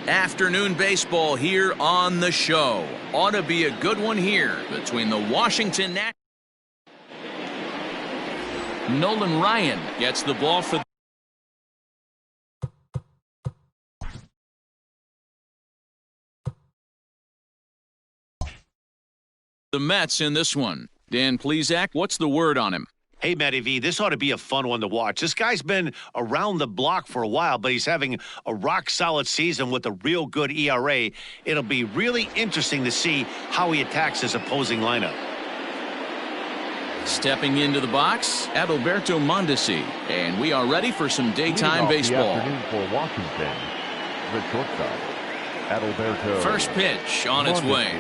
Afternoon baseball here on the show. Ought to be a good one here between the Washington Nationals. Nolan Ryan gets the ball for the Mets in this one. Dan Plesac, what's the word on him? Hey, Matty V, this ought to be a fun one to watch. This guy's been around the block for a while, but he's having a rock-solid season with a real good ERA. It'll be really interesting to see how he attacks his opposing lineup. Stepping into the box, Adalberto Mondesi. And we are ready for some daytime baseball. For Washington, the shortstop, Adalberto. First pitch on its way.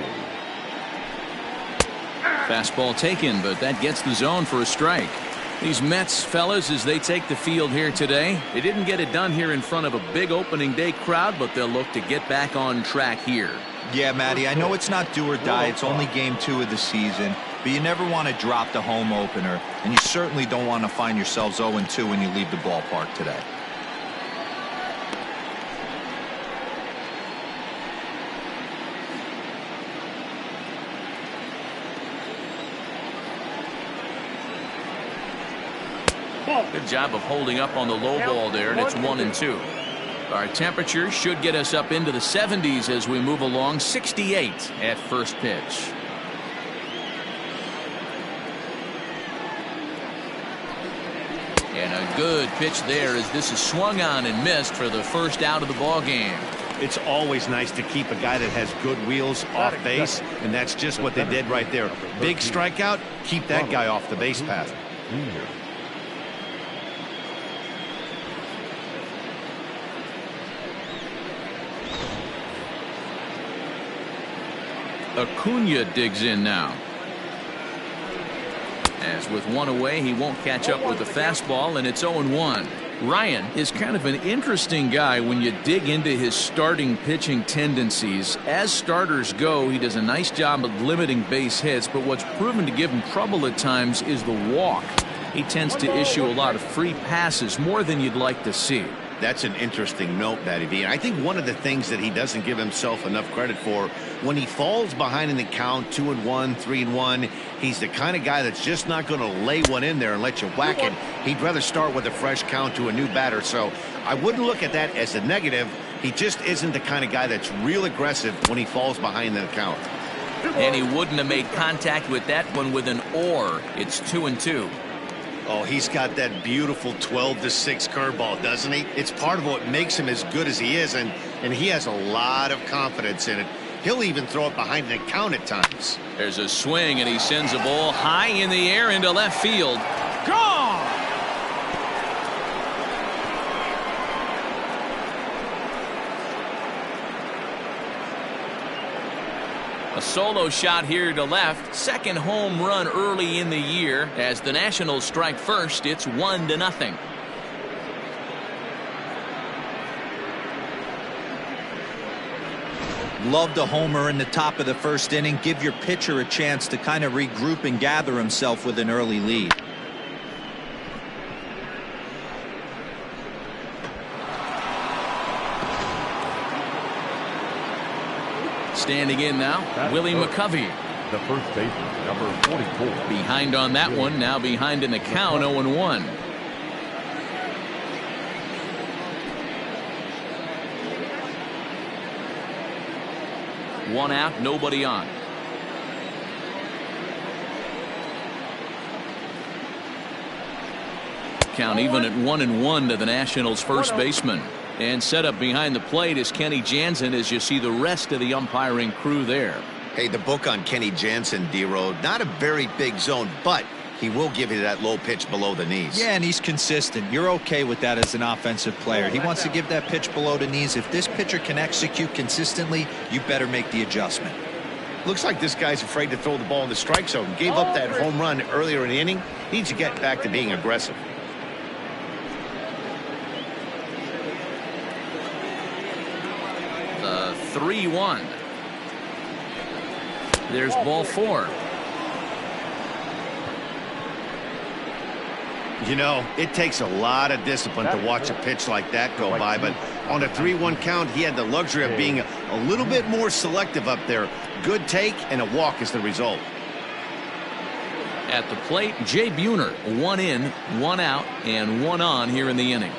Fastball taken, but that gets the zone for a strike. These Mets fellas, as they take the field here today, they didn't get it done here in front of a big opening day crowd, but they'll look to get back on track here. Yeah, Matty, I know it's not do or die. It's only game 2 of the season, but you never want to drop the home opener, and you certainly don't want to find yourselves 0-2 when you leave the ballpark today. Good job of holding up on the low ball there, and it's 1-2. Our temperature should get us up into the 70s as we move along. 68 at first pitch. And a good pitch there as this is swung on and missed for the first out of the ball game. It's always nice to keep a guy that has good wheels off base, and that's just what they did right there. Big strikeout, keep that guy off the base path. Acuna digs in now. As with one away, he won't catch up with the fastball, and it's 0-1. Ryan is kind of an interesting guy when you dig into his starting pitching tendencies. As starters go, he does a nice job of limiting base hits, but what's proven to give him trouble at times is the walk. He tends to issue a lot of free passes, more than you'd like to see. That's an interesting note, Matty V. And I think one of the things that he doesn't give himself enough credit for, when he falls behind in the count, 2-1, 3-1, he's the kind of guy that's just not going to lay one in there and let you whack it. He'd rather start with a fresh count to a new batter. So I wouldn't look at that as a negative. He just isn't the kind of guy that's real aggressive when he falls behind in the count. And he wouldn't have made contact with that one with an or. It's 2-2. Oh, he's got that beautiful 12-6 curveball, doesn't he? It's part of what makes him as good as he is, and he has a lot of confidence in it. He'll even throw it behind the count at times. There's a swing, and he sends a ball high in the air into left field. Gone! A solo shot here to left. Second home run early in the year. As the Nationals strike first, it's 1-0. Loved a homer in the top of the first inning. Give your pitcher a chance to kind of regroup and gather himself with an early lead. Standing in now, Willie McCovey. The first baseman, number 44. Behind on that one, now behind in the count, 0-1. One out, nobody on. Count even at 1-1 to the Nationals' first baseman. And set up behind the plate is Kenny Jansen as you see the rest of the umpiring crew there. Hey, the book on Kenny Jansen, D-Road, not a very big zone, but he will give you that low pitch below the knees. Yeah, and he's consistent. You're okay with that as an offensive player. He wants to give that pitch below the knees. If this pitcher can execute consistently, you better make the adjustment. Looks like this guy's afraid to throw the ball in the strike zone. Gave up that home run earlier in the inning. Needs to get back to being aggressive. The 3-1. There's ball 4. You know, it takes a lot of discipline to watch a pitch like that go by, but On a 3-1 count, he had the luxury of being a little bit more selective up there. Good take and a walk is the result. At the plate, Jay Buhner, 1 in, 1 out, and 1 on here in the inning.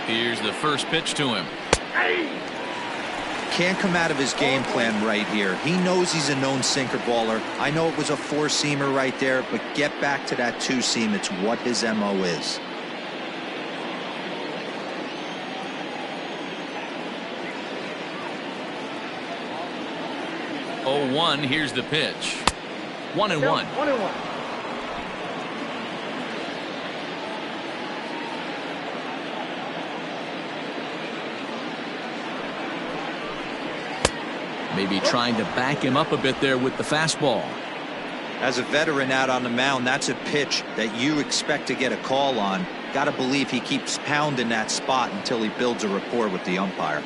Here's the first pitch to him. Can't come out of his game plan right here. He knows he's a known sinker baller. I know it was a 4-seamer right there, but get back to that 2-seam. It's what his MO is. Oh, 1, here's the pitch. 1-1. 1-1. Maybe trying to back him up a bit there with the fastball. As a veteran out on the mound, that's a pitch that you expect to get a call on. Got to believe he keeps pounding that spot until he builds a rapport with the umpire.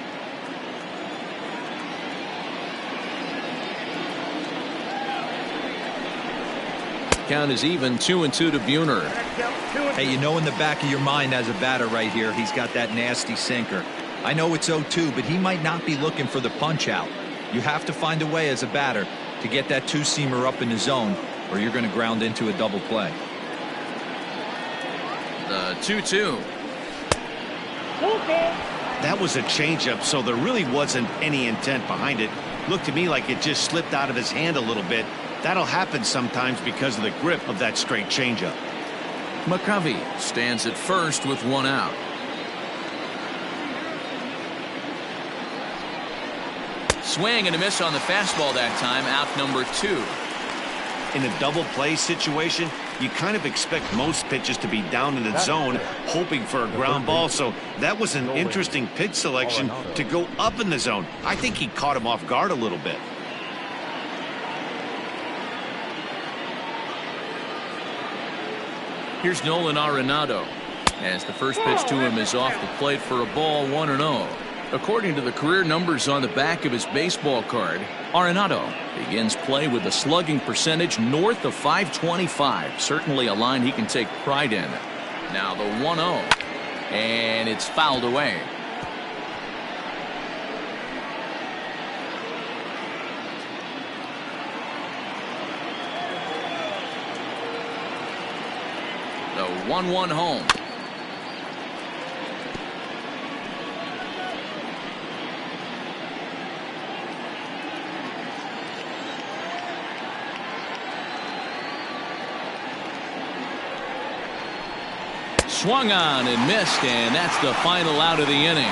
Count is even, 2-2 to Buhner. Hey, you know in the back of your mind as a batter right here, he's got that nasty sinker. I know it's 0-2, but he might not be looking for the punch out. You have to find a way as a batter to get that 2-seamer up in the zone, or you're going to ground into a double play. The 2-2. That was a changeup, so there really wasn't any intent behind it. Looked to me like it just slipped out of his hand a little bit. That'll happen sometimes because of the grip of that straight changeup. McCovey stands at first with 1 out. Swing and a miss on the fastball that time. Out number 2. In a double play situation, you kind of expect most pitches to be down in the zone, hoping for a ground ball. So that was an interesting pitch selection to go up in the zone. I think he caught him off guard a little bit. Here's Nolan Arenado, as the first pitch to him is off the plate for a ball, 1-0. According to the career numbers on the back of his baseball card, Arenado begins play with a slugging percentage north of .525. Certainly a line he can take pride in. Now the 1-0, and it's fouled away. The 1-1 home. Swung on and missed, and that's the final out of the inning.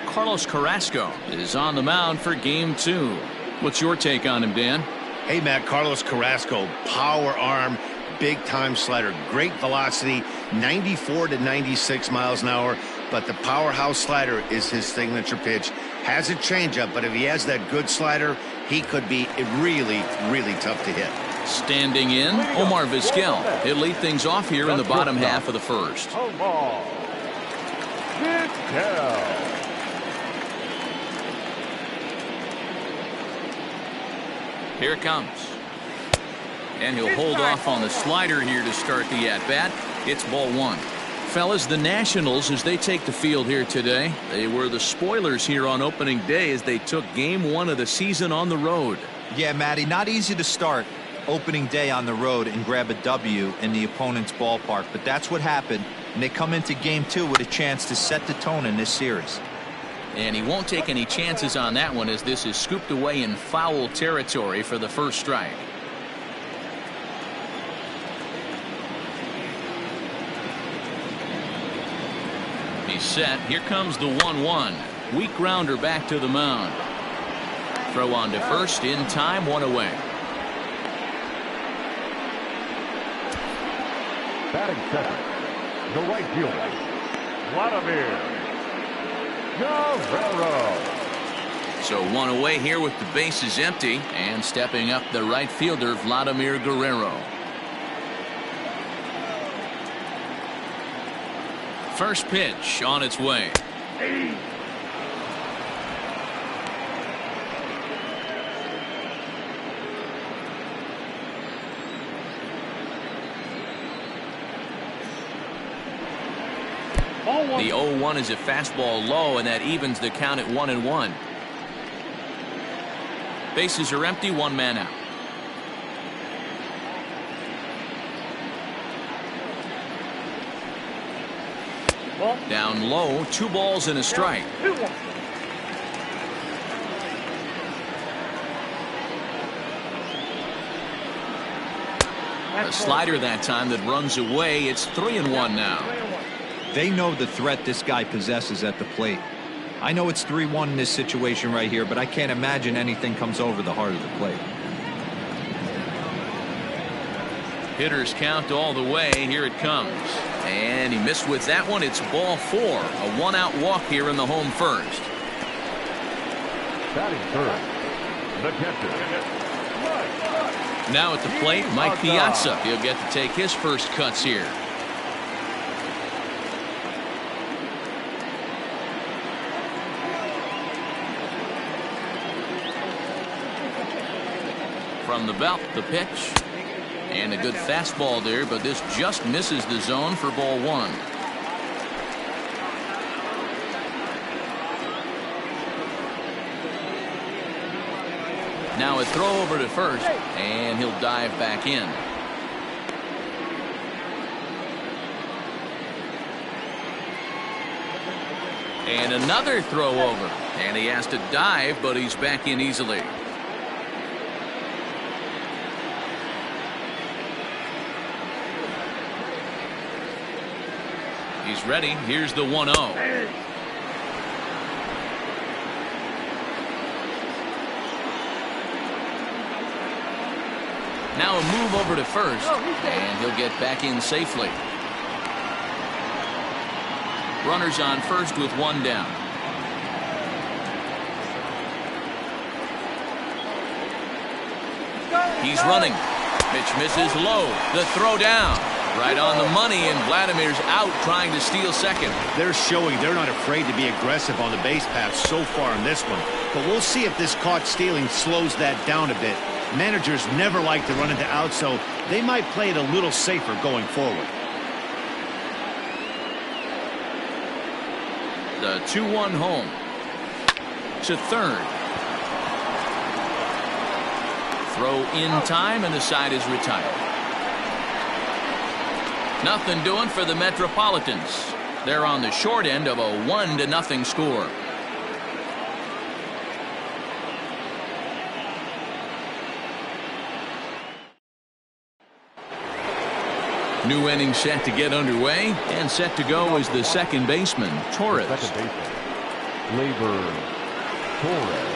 Carlos Carrasco is on the mound for game 2. What's your take on him, Dan? Hey, Matt, Carlos Carrasco, power arm, big time slider, great velocity, 94 to 96 miles an hour. But the powerhouse slider is his signature pitch. Has a changeup, but if he has that good slider, he could be really, really tough to hit. Standing in, Omar Vizquel. He'll lead things off here in the bottom half of the first. Omar Vizquel. Here it comes. And he'll hold off on the slider here to start the at-bat. It's ball 1. Fellas, the Nationals, as they take the field here today, they were the spoilers here on opening day as they took game 1 of the season on the road. Yeah, Matty, not easy to start opening day on the road and grab a W in the opponent's ballpark, but that's what happened, and they come into game 2 with a chance to set the tone in this series. And he won't take any chances on that one as this is scooped away in foul territory for the first strike. He's set. Here comes the 1-1. Weak grounder back to the mound. Throw on to first in time, 1 away. Batting second, the right fielder, Vladimir Guerrero. So one away here with the bases empty, and stepping up the right fielder Vladimir Guerrero. First pitch on its way. The 0-1 is a fastball low, and that evens the count at 1-1. Bases are empty, one man out. Down low, 2 balls and a strike. A slider that time that runs away. It's 3-1 now. They know the threat this guy possesses at the plate. I know it's 3-1 in this situation right here, but I can't imagine anything comes over the heart of the plate. Hitters count all the way. Here it comes. And he missed with that one. It's ball 4. A 1-out walk here in the home first. Batting third, the catcher. Now at the plate, Mike Piazza. He'll get to take his first cuts here. From the belt, the pitch. And a good fastball there, but this just misses the zone for ball 1. Now a throw over to first, and he'll dive back in. And another throw over, and he has to dive, but he's back in easily. He's ready. Here's the 1-0. Now a move over to first, and he'll get back in safely. Runners on first with 1 down. He's running. Pitch misses low. The throw down. Right on the money, and Vladimir's out trying to steal second. They're showing they're not afraid to be aggressive on the base path so far in this one. But we'll see if this caught stealing slows that down a bit. Managers never like to run into outs, so they might play it a little safer going forward. The 2-1 home. To third. Throw in time, and the side is retired. Nothing doing for the Metropolitans. They're on the short end of a 1-0 score. New inning set to get underway, and set to go is the second baseman, Torres. Second baseman, Labor Torres.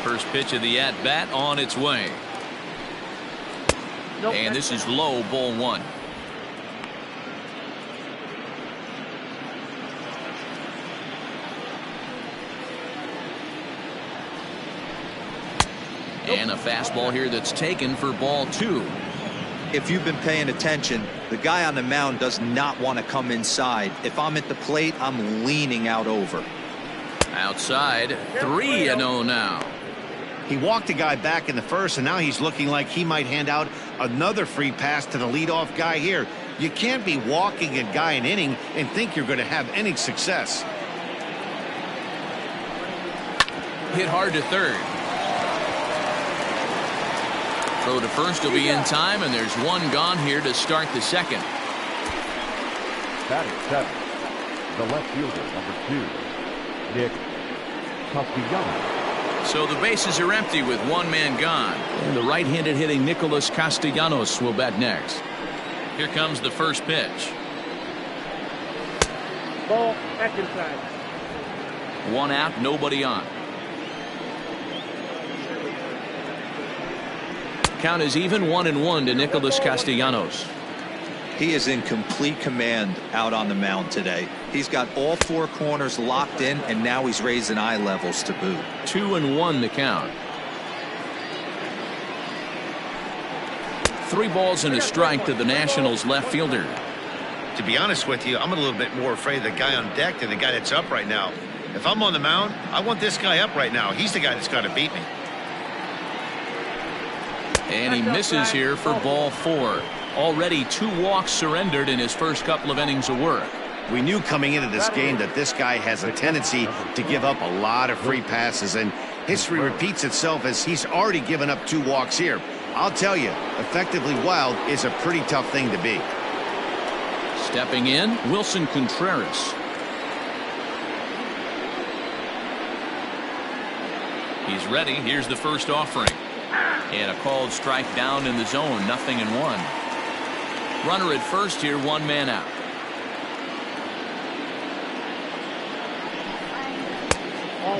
First pitch of the at-bat on its way. And this is low, ball 1. And a fastball here that's taken for ball 2. If you've been paying attention, the guy on the mound does not want to come inside. If I'm at the plate, I'm leaning out over. Outside, 3-0 now. He walked a guy back in the first, and now he's looking like he might hand out another free pass to the leadoff guy here. You can't be walking a guy an inning and think you're going to have any success. Hit hard to third. Throw to first will be in time, and there's 1 gone here to start the second. Batting 7, the left fielder, number 2, Nick Castellanos. So the bases are empty with 1 man gone. And the right-handed hitting Nicholas Castellanos will bat next. Here comes the first pitch. Ball back inside. 1 out, nobody on. Count is even, 1-1 to Nicholas Castellanos. He is in complete command out on the mound today. He's got all four corners locked in, and now he's raising eye levels to boot. 2-1 the count. 3 balls and a strike to the Nationals left fielder. To be honest with you, I'm a little bit more afraid of the guy on deck than the guy that's up right now. If I'm on the mound, I want this guy up right now. He's the guy that's got to beat me. And he misses here for ball 4. Already 2 walks surrendered in his first couple of innings of work. We knew coming into this game that this guy has a tendency to give up a lot of free passes, and history repeats itself as he's already given up 2 walks here. I'll tell you, effectively wild is a pretty tough thing to be. Stepping in, Wilson Contreras. He's ready. Here's the first offering. And a called strike down in the zone. 0-1. Runner at first here, 1 man out.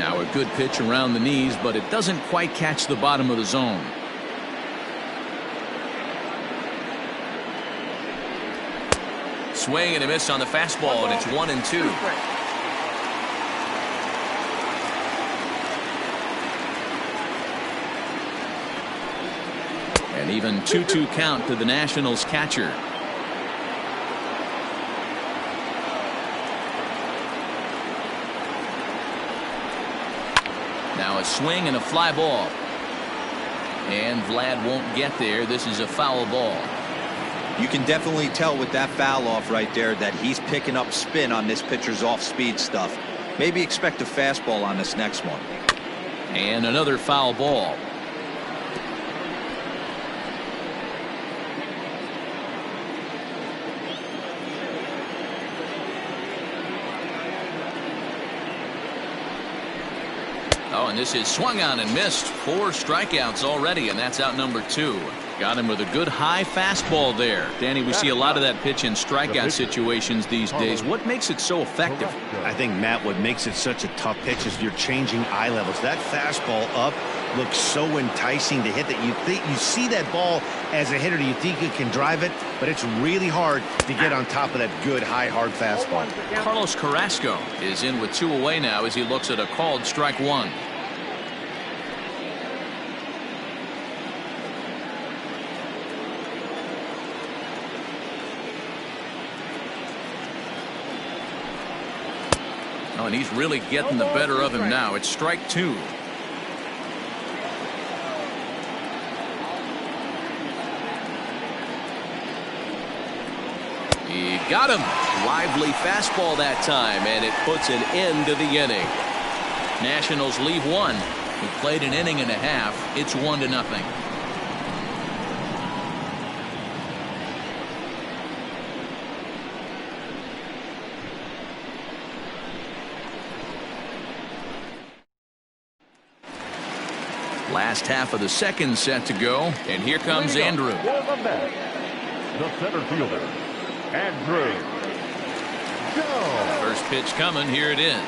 Now a good pitch around the knees, but it doesn't quite catch the bottom of the zone. Swing and a miss on the fastball, and it's 1-2. An even 2-2 count to the Nationals catcher. Now a swing and a fly ball. And Vlad won't get there. This is a foul ball. You can definitely tell with that foul off right there that he's picking up spin on this pitcher's off-speed stuff. Maybe expect a fastball on this next one. And another foul ball. Oh, and this is swung on and missed. 4 strikeouts already, and that's out number 2. Got him with a good high fastball there. Danny, we see a lot of that pitch in strikeout situations these days. What makes it so effective? I think, Matt, what makes it such a tough pitch is you're changing eye levels. That fastball up looks so enticing to hit that you see that ball as a hitter. You think you can drive it, but it's really hard to get on top of that good high hard fastball. Carlos Carrasco is in with 2 away now as he looks at a called strike 1. Oh, and he's really getting the better of him now. It's strike 2. He got him. Lively fastball that time, and it puts an end to the inning. Nationals leave 1. We played an inning and a half. It's 1-0. Last half of the second set to go, and here comes Andrew. The center fielder, Andrew. Go. First pitch coming. Here it is.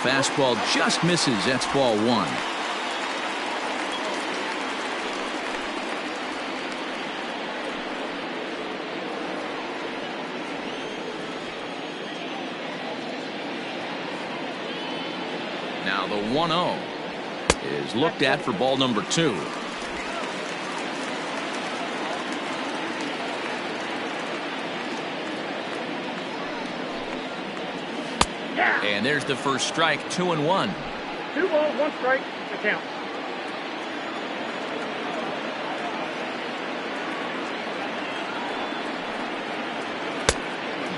Fastball just misses. That's ball 1. Now the 1-0 is looked at for ball number 2. And there's the first strike. 2-1. 2 balls, 1 strike to count.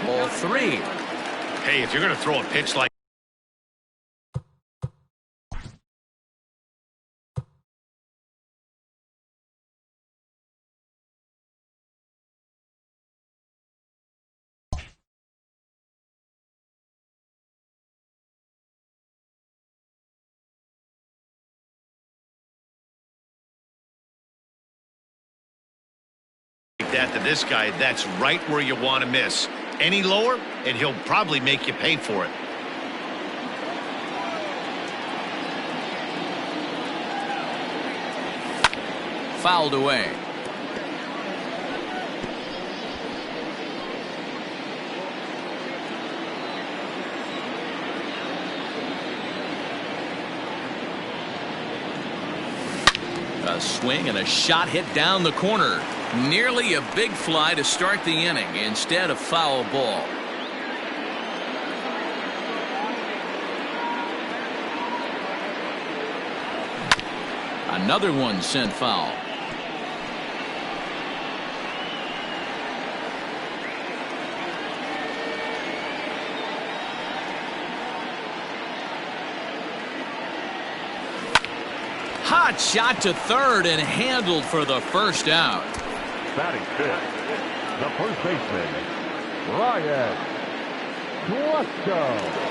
Ball 3. Hey, if you're going to throw a pitch like that to this guy, that's right where you want to miss. Any lower, and he'll probably make you pay for it. Fouled away. A swing and a shot hit down the corner. Nearly a big fly to start the inning. Instead, a foul ball. Another one sent foul. Hot shot to third and handled for the first out. Batting fifth, the first baseman, Ryan Klesko.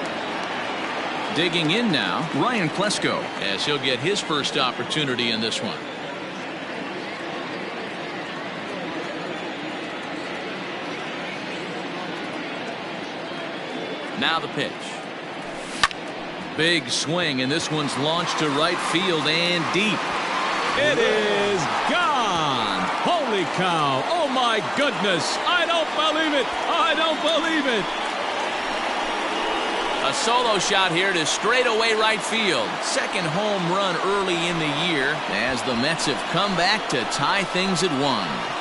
Digging in now, Ryan Klesko, as he'll get his first opportunity in this one. Now the pitch. Big swing, and this one's launched to right field and deep. It is gone. Holy cow. Oh, my goodness. I don't believe it. I don't believe it. A solo shot here to straightaway right field. Second home run early in the year as the Mets have come back to tie things at 1.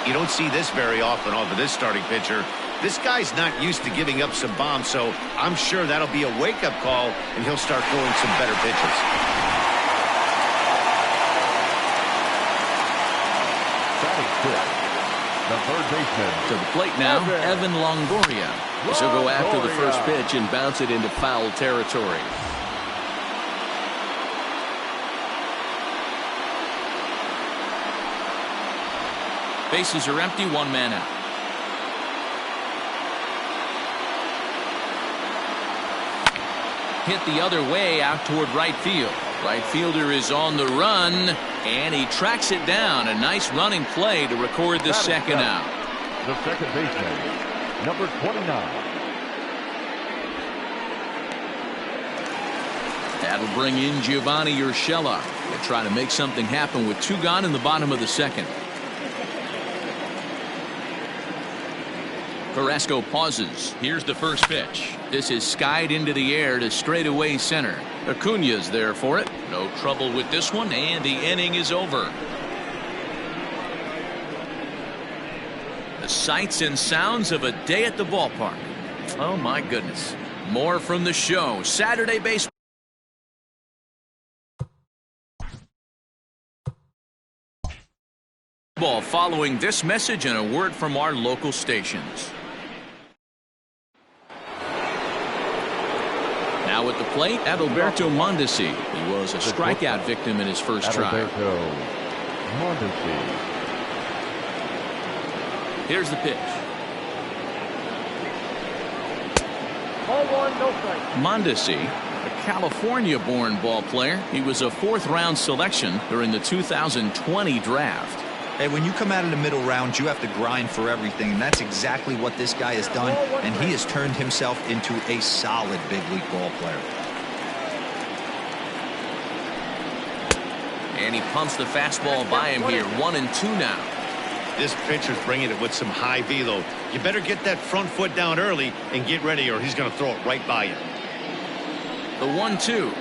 You don't see this very often off of this starting pitcher. This guy's not used to giving up some bombs, so I'm sure that'll be a wake-up call, and he'll start throwing some better pitches. The third baseman. To the plate now, Evan Longoria. He'll go after the first pitch and bounce it into foul territory. Bases are empty, one man out. Hit the other way out toward right field. Right fielder is on the run, and he tracks it down. A nice running play to record the second out. The second baseman, number 29. That'll bring in Giovanni Urshela. They'll try to make something happen with 2 gone in the bottom of the second. Carrasco pauses. Here's the first pitch. This is skied into the air to straightaway center. Acuna's there for it. No trouble with this one, and the inning is over. The sights and sounds of a day at the ballpark. Oh, my goodness. More from the show. Saturday Baseball. Following this message and a word from our local stations. Now at the plate, Adalberto Mondesi. He was a strikeout victim in his first try. Mondesi. Here's the pitch. Ball 1, no strike. Mondesi, a California-born ball player. He was a 4th-round selection during the 2020 draft. Hey, when you come out of the middle round, you have to grind for everything, and that's exactly what this guy has done, and he has turned himself into a solid big league ball player. And he pumps the fastball by him here. 1-2 now. This pitcher's bringing it with some high velo. You better get that front foot down early and get ready, or he's going to throw it right by you. The 1-2.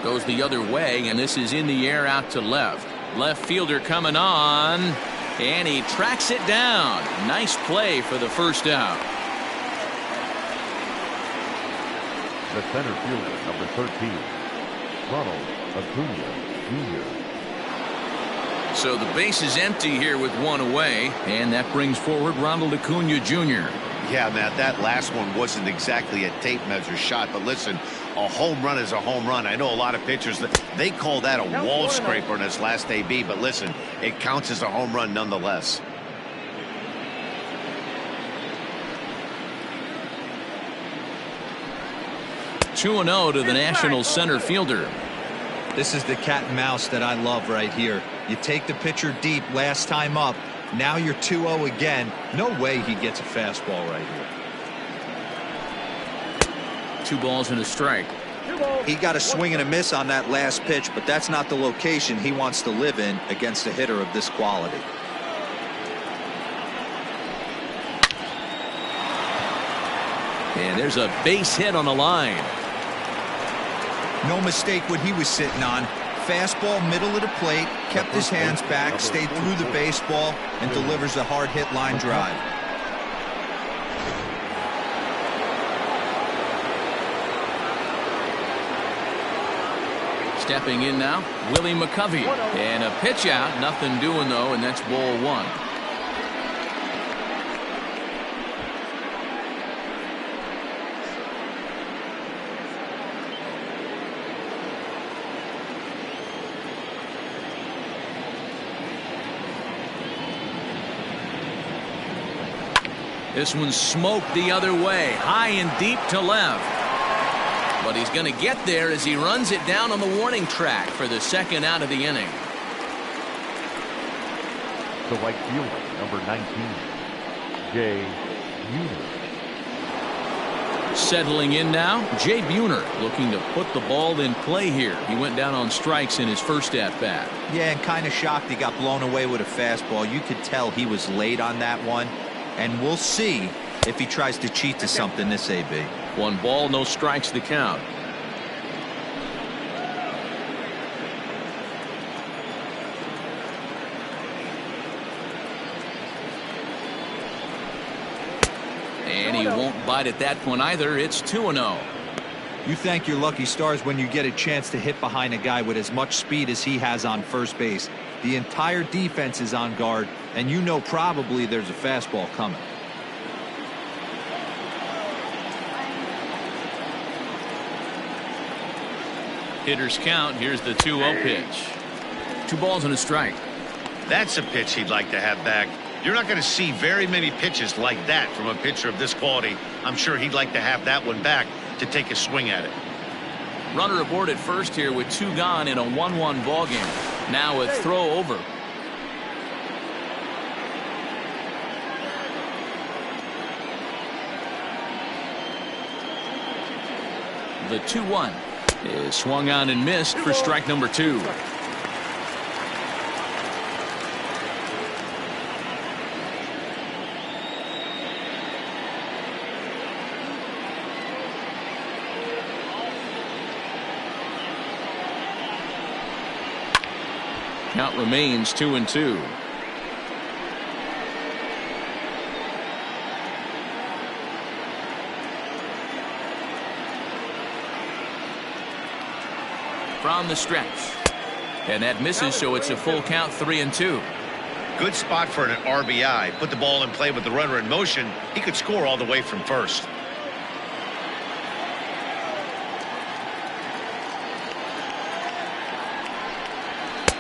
Goes the other way, and this is in the air out to left. Left fielder coming on, and he tracks it down. Nice play for the first out. The center fielder, number 13, Ronald Acuna Jr. So the base is empty here with one away, and that brings forward Ronald Acuna Jr. Yeah, Matt, that last one wasn't exactly a tape measure shot, but listen, a home run is a home run. I know a lot of pitchers that they call that a wall scraper in his last AB, but listen, it counts as a home run nonetheless. Two 2-0 to the Nationals center fielder. This is the cat and mouse that I love right here. You take the pitcher deep last time up. Now you're 2-0 again. No way he gets a fastball right here. 2 balls and a strike. He got a swing and a miss on that last pitch, but that's not the location he wants to live in against a hitter of this quality. And there's a base hit on the line. No mistake what he was sitting on. Fastball middle of the plate, kept his hands back, stayed through the baseball, and delivers a hard hit line drive. Stepping in now, Willie McCovey. And a pitch out, nothing doing though, and that's ball 1. This one's smoked the other way, high and deep to left. But he's going to get there as he runs it down on the warning track for the second out of the inning. The right fielder, number 19, Jay Buhner. Settling in now, Jay Buhner looking to put the ball in play here. He went down on strikes in his first at-bat. Yeah, and kind of shocked he got blown away with a fastball. You could tell he was late on that one. And we'll see if he tries to cheat to something this AB. 1 ball, no strikes the count. And he won't bite at that one either. It's 2-0. You thank your lucky stars when you get a chance to hit behind a guy with as much speed as he has on first base. The entire defense is on guard, and you know probably there's a fastball coming. Hitters count. Here's the 2-0 pitch. 2 balls and a strike. That's a pitch he'd like to have back. You're not going to see very many pitches like that from a pitcher of this quality. I'm sure he'd like to have that one back to take a swing at it. Runner aboard at first here with 2 gone in a 1-1 ball game. Now a throw over. The 2-1 is swung on and missed for strike number 2. Count remains 2-2. From the stretch. And that misses, so it's a full count, 3-2. Good spot for an RBI. Put the ball in play with the runner in motion. He could score all the way from first.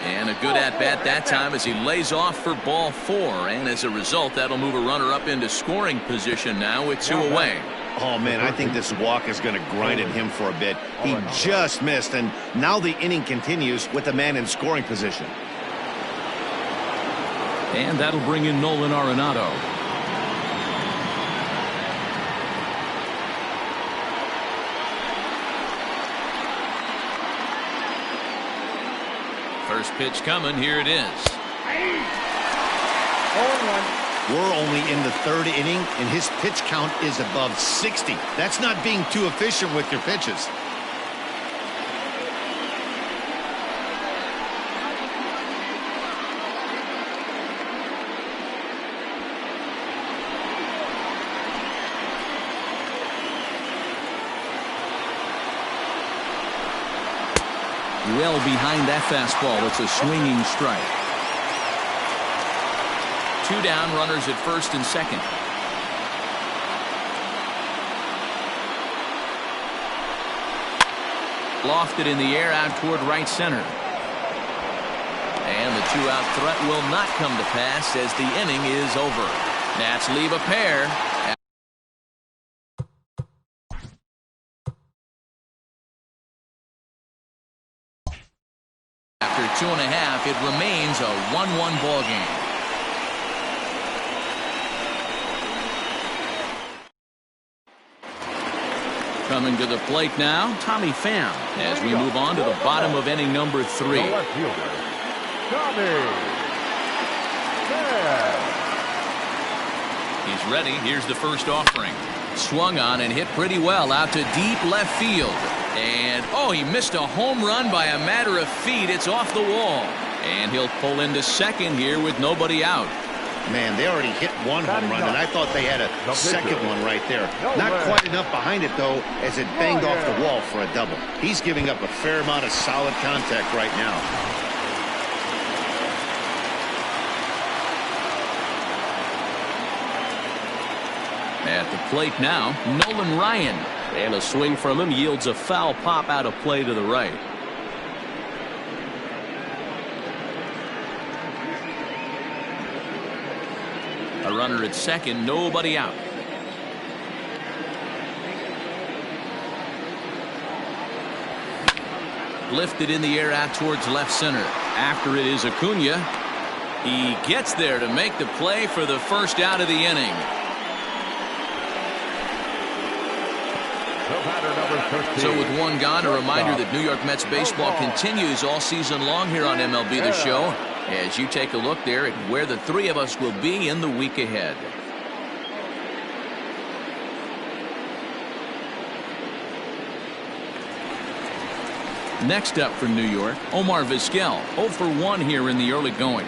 And a good at-bat that time as he lays off for ball 4. And as a result, that'll move a runner up into scoring position now with 2 away. Oh, man, I think this walk is going to grind at him for a bit. He just missed, and now the inning continues with the man in scoring position. And that'll bring in Nolan Arenado. First pitch coming. Here it is. 0-1. We're only in the third inning, and his pitch count is above 60. That's not being too efficient with your pitches. Well behind that fastball. It's a swinging strike. 2 down, runners at first and second. Lofted in the air out toward right center. And the 2-out threat will not come to pass as the inning is over. Nats leave a pair. After 2.5, it remains a 1-1 ball game. Coming to the plate now, Tommy Pham, as we move on to the bottom of inning number 3. The left fielder, Tommy Pham. He's ready. Here's the first offering. Swung on and hit pretty well out to deep left field. And, oh, he missed a home run by a matter of feet. It's off the wall. And he'll pull into second here with nobody out. Man, they already hit one home run, and I thought they had a second one right there. Not quite enough behind it, though, as it banged off the wall for a double. He's giving up a fair amount of solid contact right now. At the plate now, Nolan Ryan. And a swing from him yields a foul pop out of play to the right. A runner at second, nobody out. Lifted in the air out towards left center. After it is Acuna. He gets there to make the play for the first out of the inning. So with one gone, a reminder that New York Mets baseball continues all season long here on MLB The Show, as you take a look there at where the three of us will be in the week ahead. Next up for New York, Omar Vizquel, 0 for 1 here in the early going.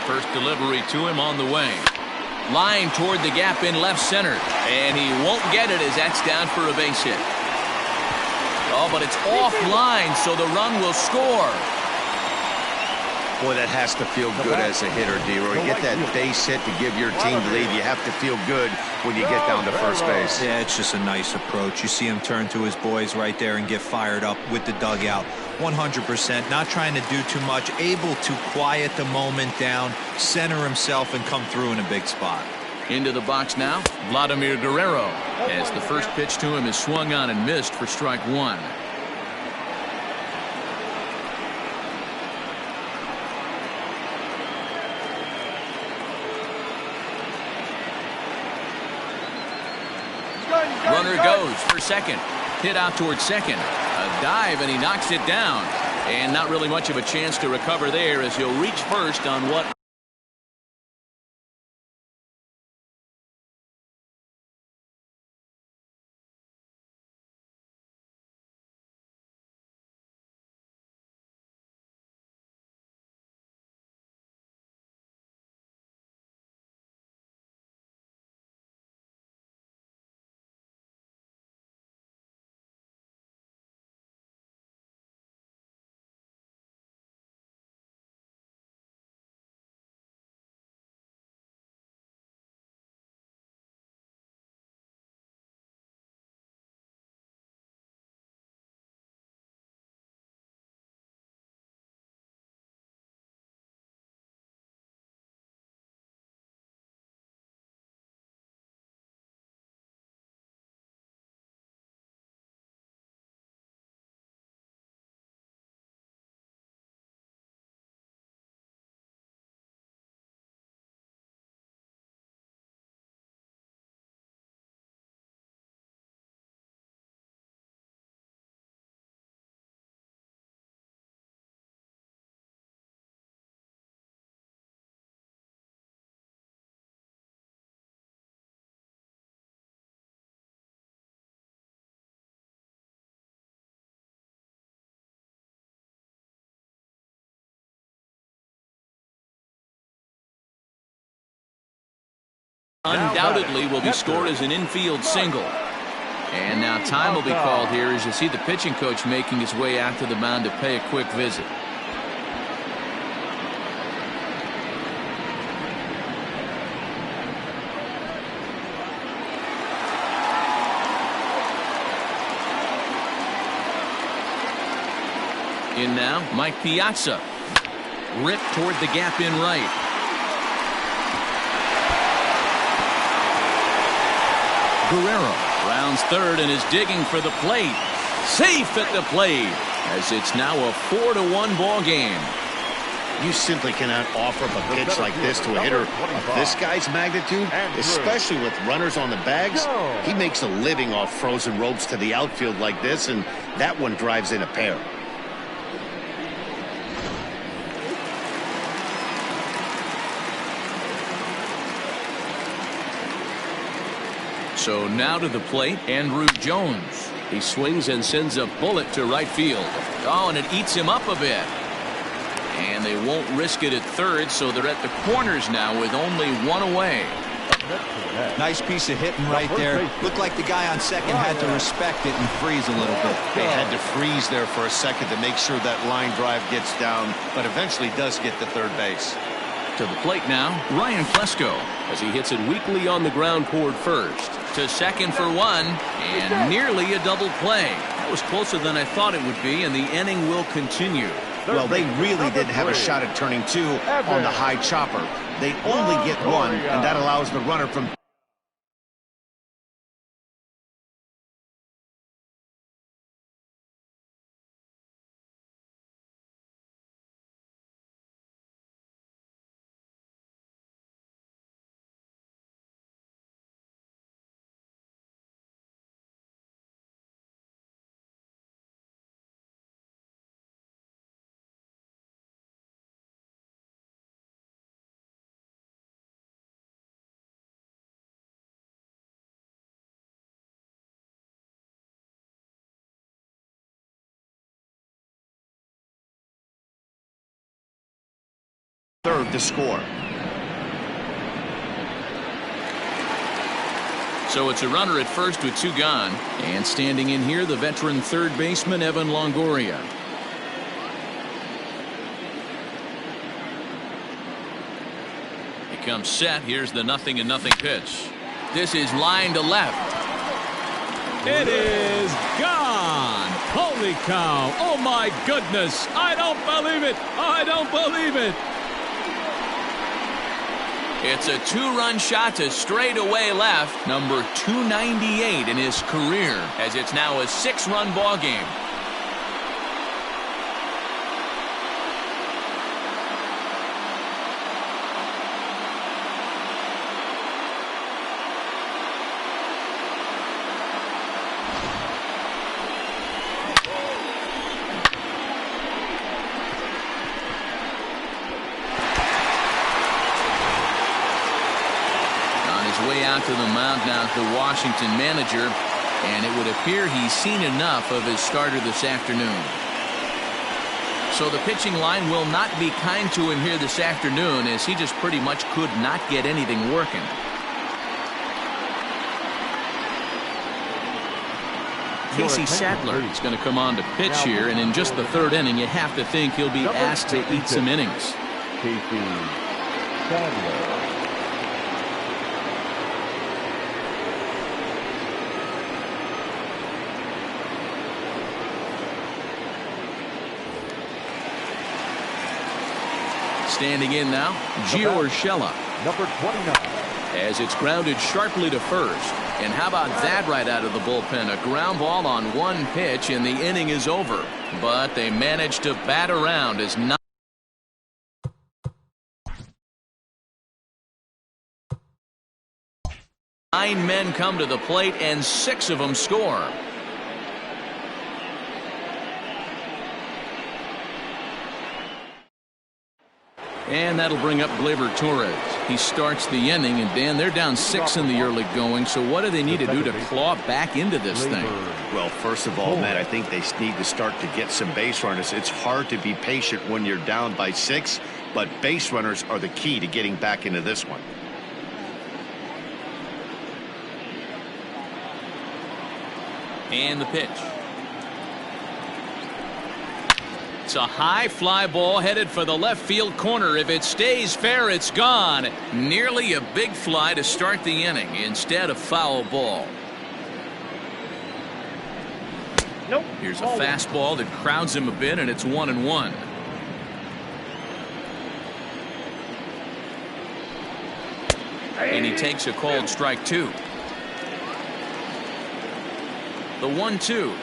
First delivery to him on the way. Line toward the gap in left center. And he won't get it as that's down for a base hit. Oh, but it's offline, so the run will score. Boy, that has to feel good as a hitter, D-Roy. Get that base hit to give your team the lead. You have to feel good when you get down to first base. Yeah, it's just a nice approach. You see him turn to his boys right there and get fired up with the dugout. 100%, not trying to do too much, able to quiet the moment down, center himself, and come through in a big spot. Into the box now, Vladimir Guerrero, as the first pitch to him is swung on and missed for strike one. Runner goes for second. Hit out towards second. A dive, and he knocks it down. And not really much of a chance to recover there, as he'll reach first on what undoubtedly will be scored as an infield single. And now time will be called here as you see the pitching coach making his way out to the mound to pay a quick visit. In now, Mike Piazza. Ripped toward the gap in right. Guerrero rounds third and is digging for the plate. Safe at the plate as it's now a 4-1 ball game. You simply cannot offer up a pitch like this to a hitter of this guy's magnitude, especially with runners on the bags. He makes a living off frozen ropes to the outfield like this, and that one drives in a pair. So now to the plate, Andrew Jones. He swings and sends a bullet to right field. Oh, and it eats him up a bit. And they won't risk it at third, so they're at the corners now with only one away. Nice piece of hitting right there. Looked like the guy on second had to respect it and freeze a little bit. They had to freeze there for a second to make sure that line drive gets down, but eventually does get to third base. To the plate now, Ryan Klesko, as he hits it weakly on the ground toward first. To second for one, and nearly a double play. That was closer than I thought it would be, and the inning will continue. Well, they really didn't have a shot at turning two on the high chopper. They only get one, and that allows the runner from... third to score. So it's a runner at first with two gone. And standing in here, the veteran third baseman, Evan Longoria. He comes set. Here's the 0-0 pitch. This is line to left. It is gone. Holy cow. Oh, my goodness. I don't believe it. I don't believe it. It's a two-run shot to straightaway left, number 298 in his career, as it's now a 6-run ball game. Way out to the mound now, the Washington manager, and it would appear he's seen enough of his starter this afternoon. So the pitching line will not be kind to him here this afternoon, as he just pretty much could not get anything working. Casey Sadler is going to come on to pitch here, and in just the third inning, you have to think he'll be asked to eat some innings. Casey Sadler. Standing in now, Gio Urshela. Number 29. As it's grounded sharply to first. And how about that right out of the bullpen? A ground ball on one pitch, and the inning is over. But they managed to bat around as 9 men come to the plate, and 6 of them score. And that'll bring up Gleyber Torres. He starts the inning, and Dan, they're down 6 in the early going, so what do they need to do to claw back into this thing? Well, first of all, Matt, I think they need to start to get some base runners. It's hard to be patient when you're down by 6, but base runners are the key to getting back into this one. And the pitch. It's a high fly ball headed for the left field corner. If it stays fair, it's gone. Nearly a big fly to start the inning. Instead, a foul ball. Nope. Here's a fastball that crowds him a bit, and it's 1-1. And he takes a called strike 2. The 1-2.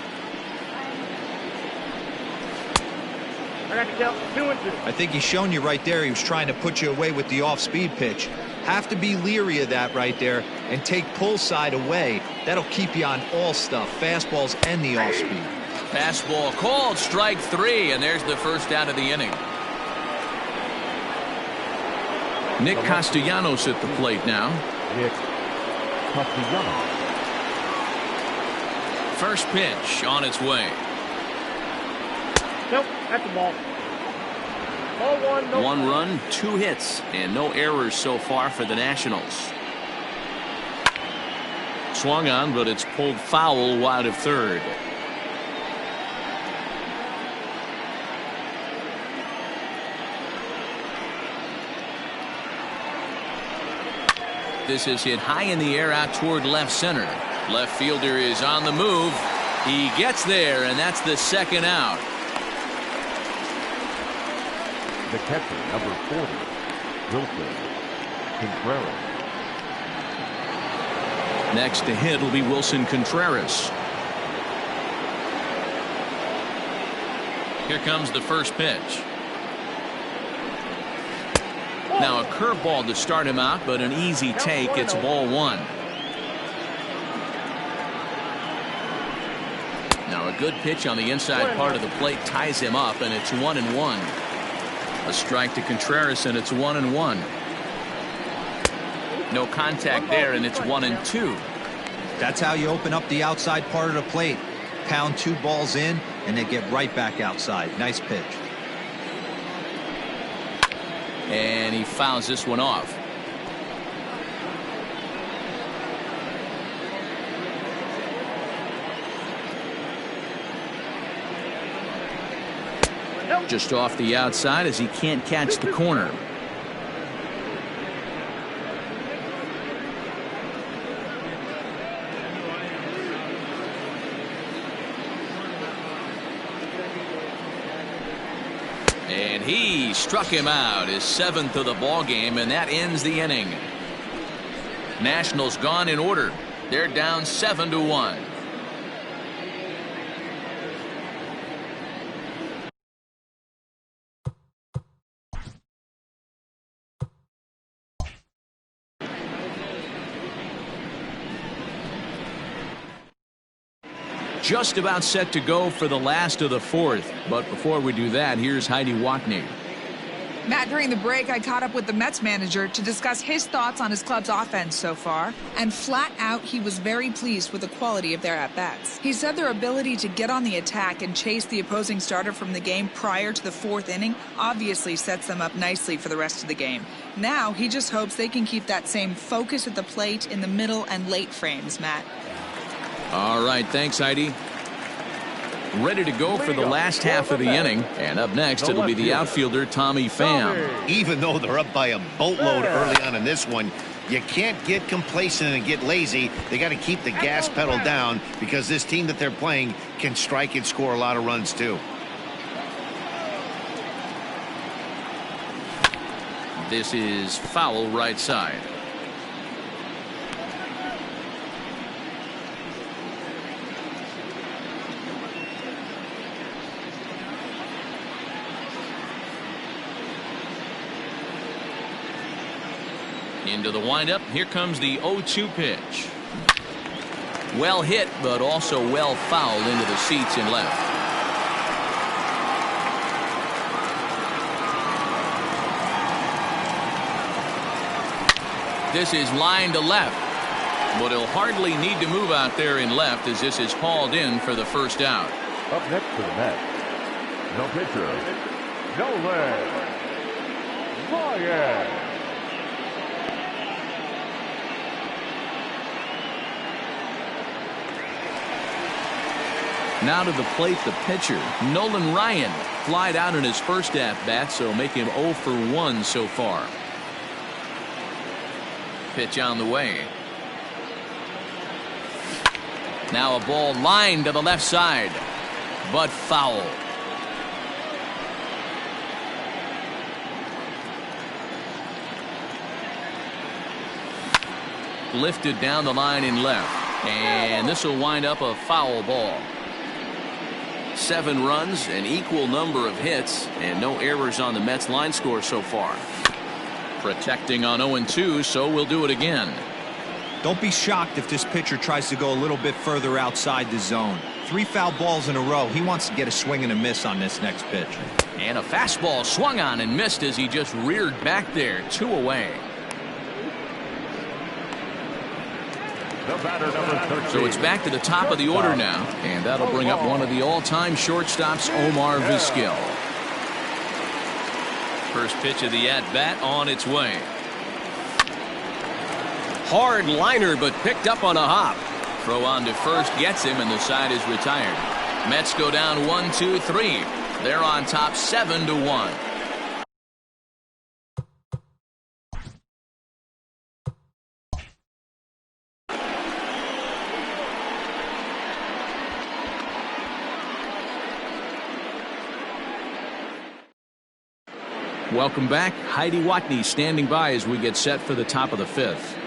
I got to count 2 and 2. I think he's shown you right there. He was trying to put you away with the off-speed pitch. Have to be leery of that right there and take pull side away. That'll keep you on all stuff, fastballs and the off-speed. Fastball called strike 3, and there's the first out of the inning. Nick Castellanos at the plate now. Nick Castellanos. First pitch on its way. Nope, that's a ball. Ball 1, no. 1 run, 2 hits, and no errors so far for the Nationals. Swung on, but it's pulled foul wide of third. This is hit high in the air out toward left center. Left fielder is on the move. He gets there, and that's the second out. The catcher, number 40, Wilson Contreras. Next to hit will be Wilson Contreras. Here comes the first pitch. Now a curveball to start him out, but an easy take. It's ball 1. Now a good pitch on the inside part of the plate ties him up, and it's 1-1. A strike to Contreras, and it's 1-1. No contact there, and it's 1-2. That's how you open up the outside part of the plate. Pound 2 balls in, and they get right back outside. Nice pitch. And he fouls this one off. Just off the outside as he can't catch the corner. And he struck him out, his 7th of the ball game, and that ends the inning. Nationals gone in order. They're down 7-1. Just about set to go for the last of the 4th. But before we do that, here's Heidi Watney. Matt, during the break, I caught up with the Mets manager to discuss his thoughts on his club's offense so far. And flat out, he was very pleased with the quality of their at-bats. He said their ability to get on the attack and chase the opposing starter from the game prior to the 4th inning obviously sets them up nicely for the rest of the game. Now, he just hopes they can keep that same focus at the plate in the middle and late frames, Matt. All right, thanks, Heidi. Ready to go for the last half of the inning. And up next, it'll be the outfielder, Tommy Pham. Even though they're up by a boatload early on in this one, you can't get complacent and get lazy. They got to keep the gas pedal down because this team that they're playing can strike and score a lot of runs, too. This is foul right side. Into the windup. Here comes the 0-2 pitch. Well hit, but also well fouled into the seats in left. This is line to left, but he'll hardly need to move out there in left as this is hauled in for the first out. Up next for the Mets, no pitcher, Nolan Ryan. Now to the plate, the pitcher, Nolan Ryan. Flied out in his first at-bat, so make him 0 for 1 so far. Pitch on the way. Now a ball lined to the left side, but foul. Lifted down the line in left, and this will wind up a foul ball. 7 runs, an equal number of hits, and no errors on the Mets line score so far. Protecting on 0-2, so we'll do it again. Don't be shocked if this pitcher tries to go a little bit further outside the zone. 3 foul balls in a row. He wants to get a swing and a miss on this next pitch. And a fastball swung on and missed as he just reared back there. 2 away. The batter, number 13. So it's back to the top of the order now, and that'll bring up one of the all-time shortstops, Omar Vizquel. First pitch of the at-bat on its way. Hard liner, but picked up on a hop. Throw on to first gets him, and the side is retired. Mets go down 1-2-3. They're on top 7-1. Welcome back. Heidi Watney standing by as we get set for the top of the 5th.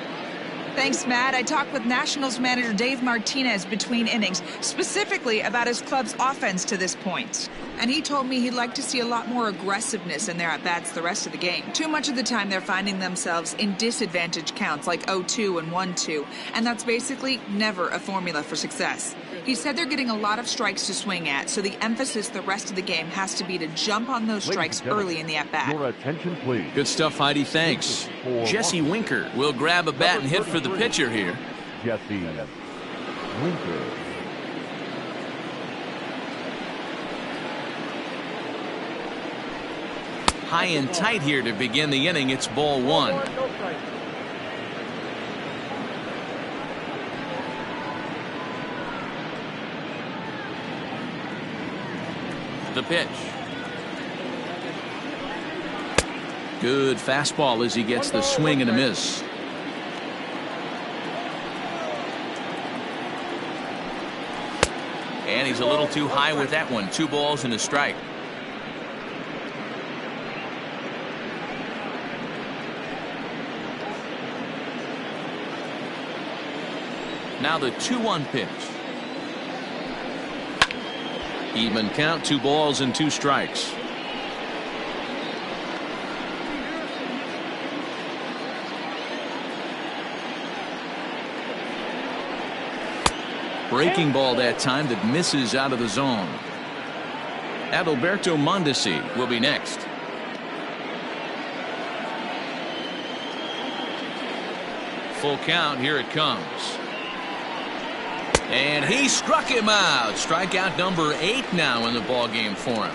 Thanks, Matt. I talked with Nationals manager Dave Martinez between innings, specifically about his club's offense to this point. And he told me he'd like to see a lot more aggressiveness in their at-bats the rest of the game. Too much of the time they're finding themselves in disadvantage counts like 0-2 and 1-2, and that's basically never a formula for success. He said they're getting a lot of strikes to swing at, so the emphasis the rest of the game has to be to jump on those strikes early in the at-bat. Your attention, please. Good stuff, Heidi. Thanks. Jesse Winker will grab a bat and hit for the pitcher here. Jesse Winker. High and tight here to begin the inning. It's ball 1. The pitch. Good fastball as he gets the swing and a miss. And he's a little too high with that one. 2 balls and a strike. Now the 2-1 pitch. Even count, 2 balls and 2 strikes. Breaking ball that time that misses out of the zone. Adalberto Mondesi will be next. Full count, here it comes. And he struck him out. Strikeout number 8 now in the ball game for him.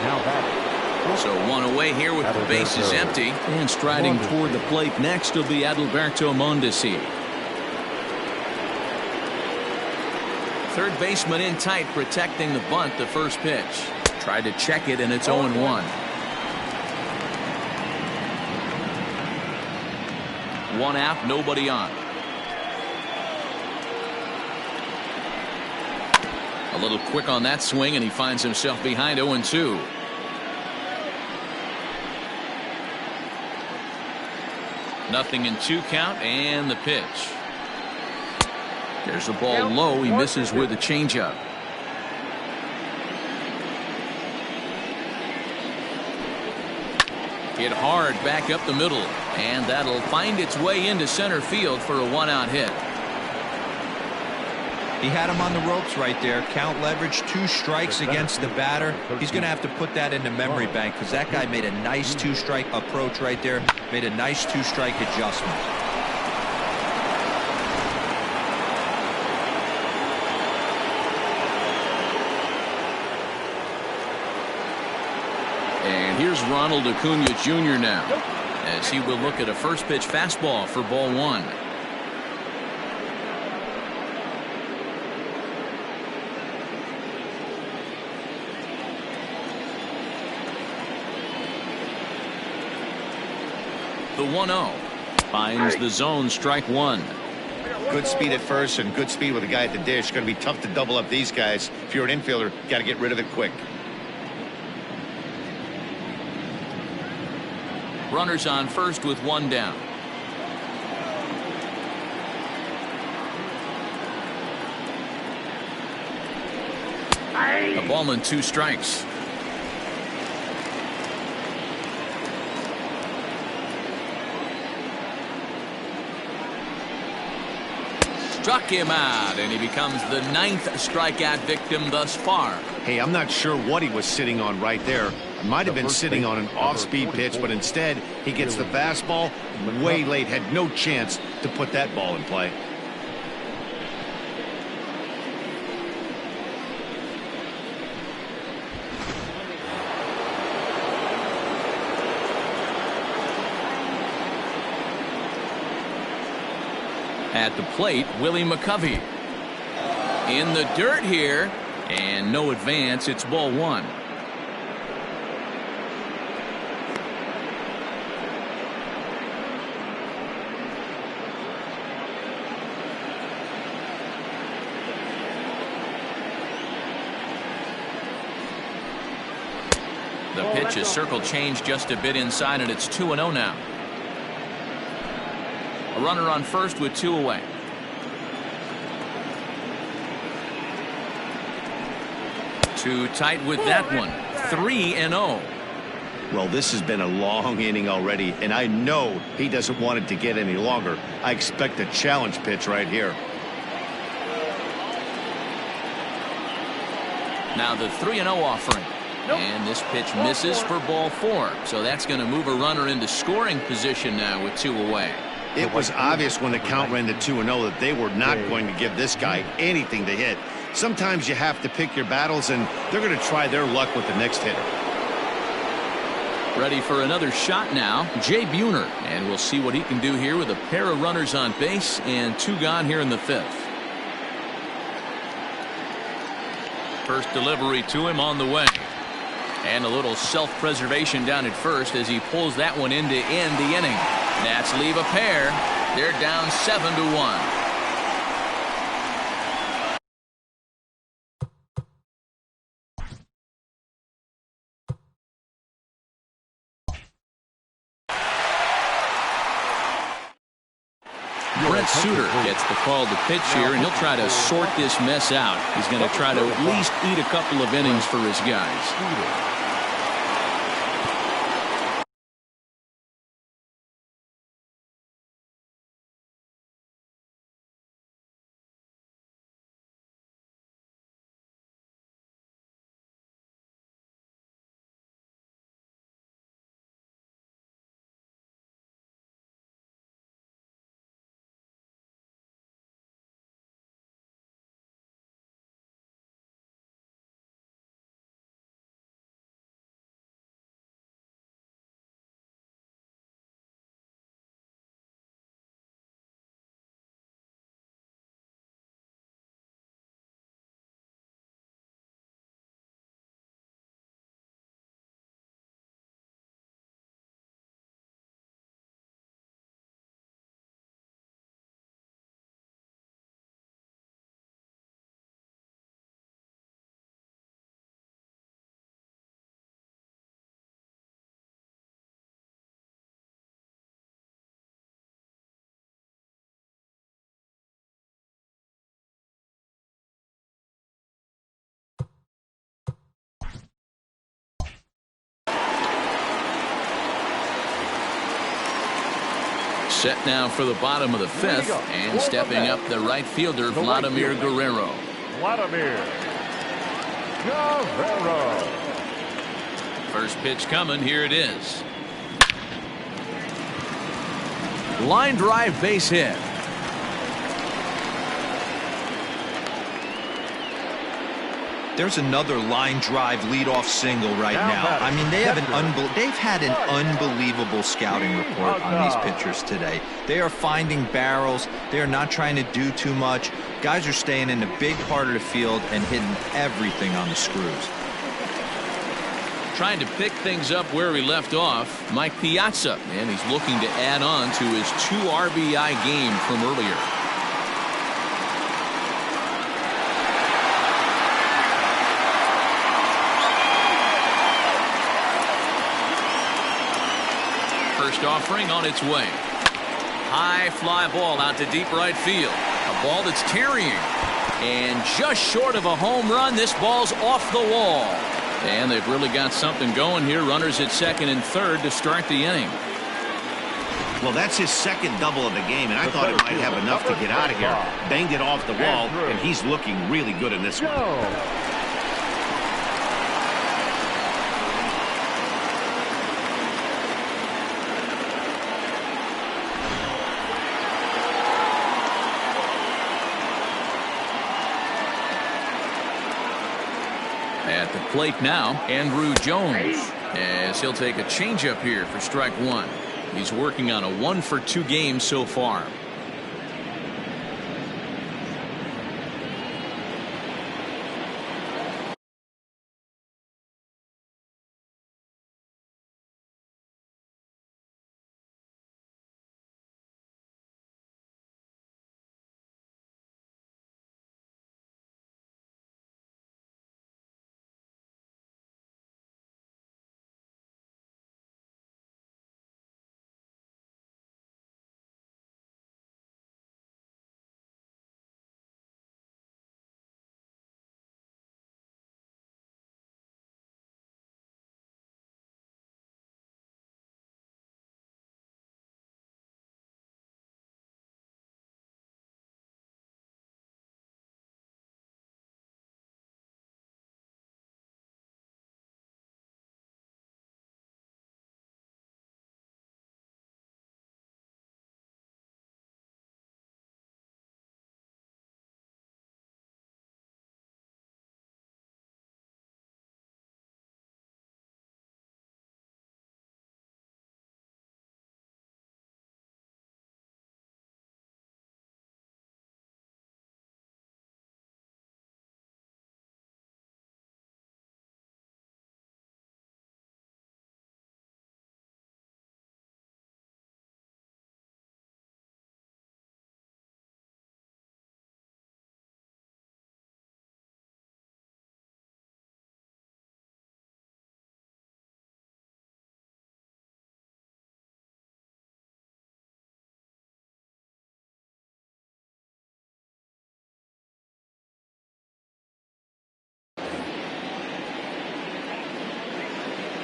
Now batting. So 1 away here with the bases empty. And striding toward the plate next will be Adalberto Mondesi. Third baseman in tight, protecting the bunt. The first pitch. Tried to check it, and it's 0-1. One out, nobody on. A little quick on that swing, and he finds himself behind 0-2. Nothing in 2 count, and the pitch. There's a ball low. He misses with a changeup. Hit hard back up the middle, and that'll find its way into center field for a 1-out hit. He had him on the ropes right there. Count leverage, 2 strikes against the batter. He's going to have to put that in the memory bank because that guy made a nice 2-strike approach right there. Made a nice 2-strike adjustment. And here's Ronald Acuna Jr. now, as he will look at a first pitch fastball for ball 1. the 1-0. Finds the zone, strike one. Good speed at first and good speed with a guy at the dish. Going to be tough to double up these guys. If you're an infielder, got to get rid of it quick. Runners on first with one down. A ball and 2 strikes. Struck him out, and he becomes the 9th strikeout victim thus far. Hey, I'm not sure what he was sitting on right there. Might have been sitting on an off-speed pitch, but instead he gets the fastball way late. Had no chance to put that ball in play. At the plate, Willie McCovey. In the dirt here, and no advance. It's ball 1. The pitch is circle changed just a bit inside, and it's 2-0 now. A runner on first with 2 away. Too tight with that one. 3-0. Well, this has been a long inning already, and I know he doesn't want it to get any longer. I expect a challenge pitch right here. Now the 3-0 offering. And this pitch misses for ball 4. So that's going to move a runner into scoring position now with 2 away. It was obvious when the count ran to 2-0 that they were not going to give this guy anything to hit. Sometimes you have to pick your battles, and they're going to try their luck with the next hitter. Ready for another shot now, Jay Buhner. And we'll see what he can do here with a pair of runners on base and 2 gone here in the 5th. First delivery to him on the way. And a little self-preservation down at first as he pulls that one in to end the inning. Nats leave a pair. They're down 7-1. Brent Suter gets the call to pitch here, and he'll try to sort this mess out. He's going to try to at least eat a couple of innings for his guys. Set now for the bottom of the 5th, and stepping up the right fielder, Vladimir Guerrero. Vladimir Guerrero. First pitch coming. Here it is. Line drive, base hit. There's another line drive leadoff single right now. I mean, they've had an unbelievable scouting report on these pitchers today. They are finding barrels. They are not trying to do too much. Guys are staying in the big part of the field and hitting everything on the screws. Trying to pick things up where he left off, Mike Piazza, and he's looking to add on to his 2 RBI game from earlier. First offering on its way. High fly ball out to deep right field. A ball that's tarrying. And just short of a home run, this ball's off the wall. And they've really got something going here. Runners at second and third to start the inning. Well, that's his second double of the game, and I thought he might have enough to get out of here. Banged it off the wall, and he's looking really good in this one. At the plate now, Andrew Jones, as he'll take a changeup here for strike 1. He's working on a 1-for-2 game so far.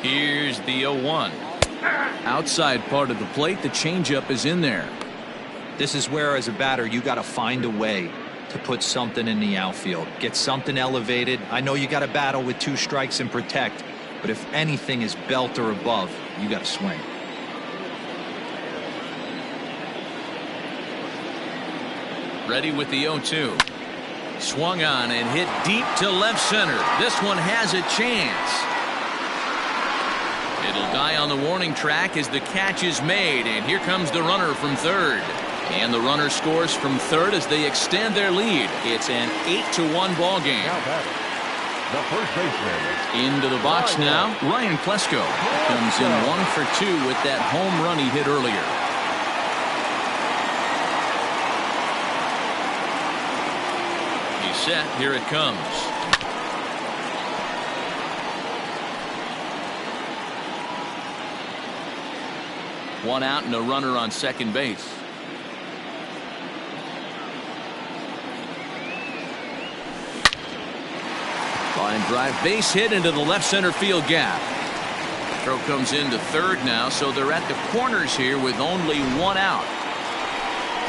Here's the 0-1. Outside part of the plate, the changeup is in there. This is where, as a batter, you got to find a way to put something in the outfield. Get something elevated. I know you got to battle with 2 strikes and protect, but if anything is belt or above, you got to swing. Ready with the 0-2. Swung on and hit deep to left center. This one has a chance. It'll die on the warning track as the catch is made, and here comes the runner from third. And the runner scores from third as they extend their lead. It's an 8-1 ball game. The first baseman. Into the box now, Ryan Klesko comes in 1 for 2 with that home run he hit earlier. He's set. Here it comes. One out and a runner on second base. Line drive, base hit into the left center field gap. Throw comes into third now, so they're at the corners here with only 1 out.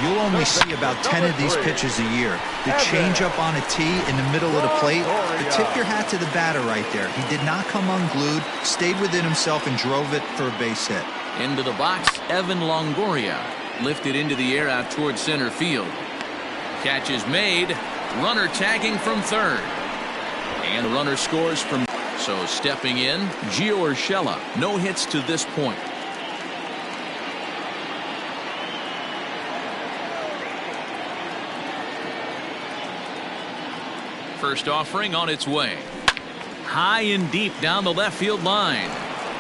You'll only see about 10 of these pitches a year. The changeup on a tee in the middle of the plate. But tip your hat to the batter right there. He did not come unglued, stayed within himself, and drove it for a base hit. Into the box, Evan Longoria. Lifted into the air out towards center field. Catch is made. Runner tagging from third. And the runner scores from. So stepping in, Gio Urshela. No hits to this point. First offering on its way. high and deep down the left field line.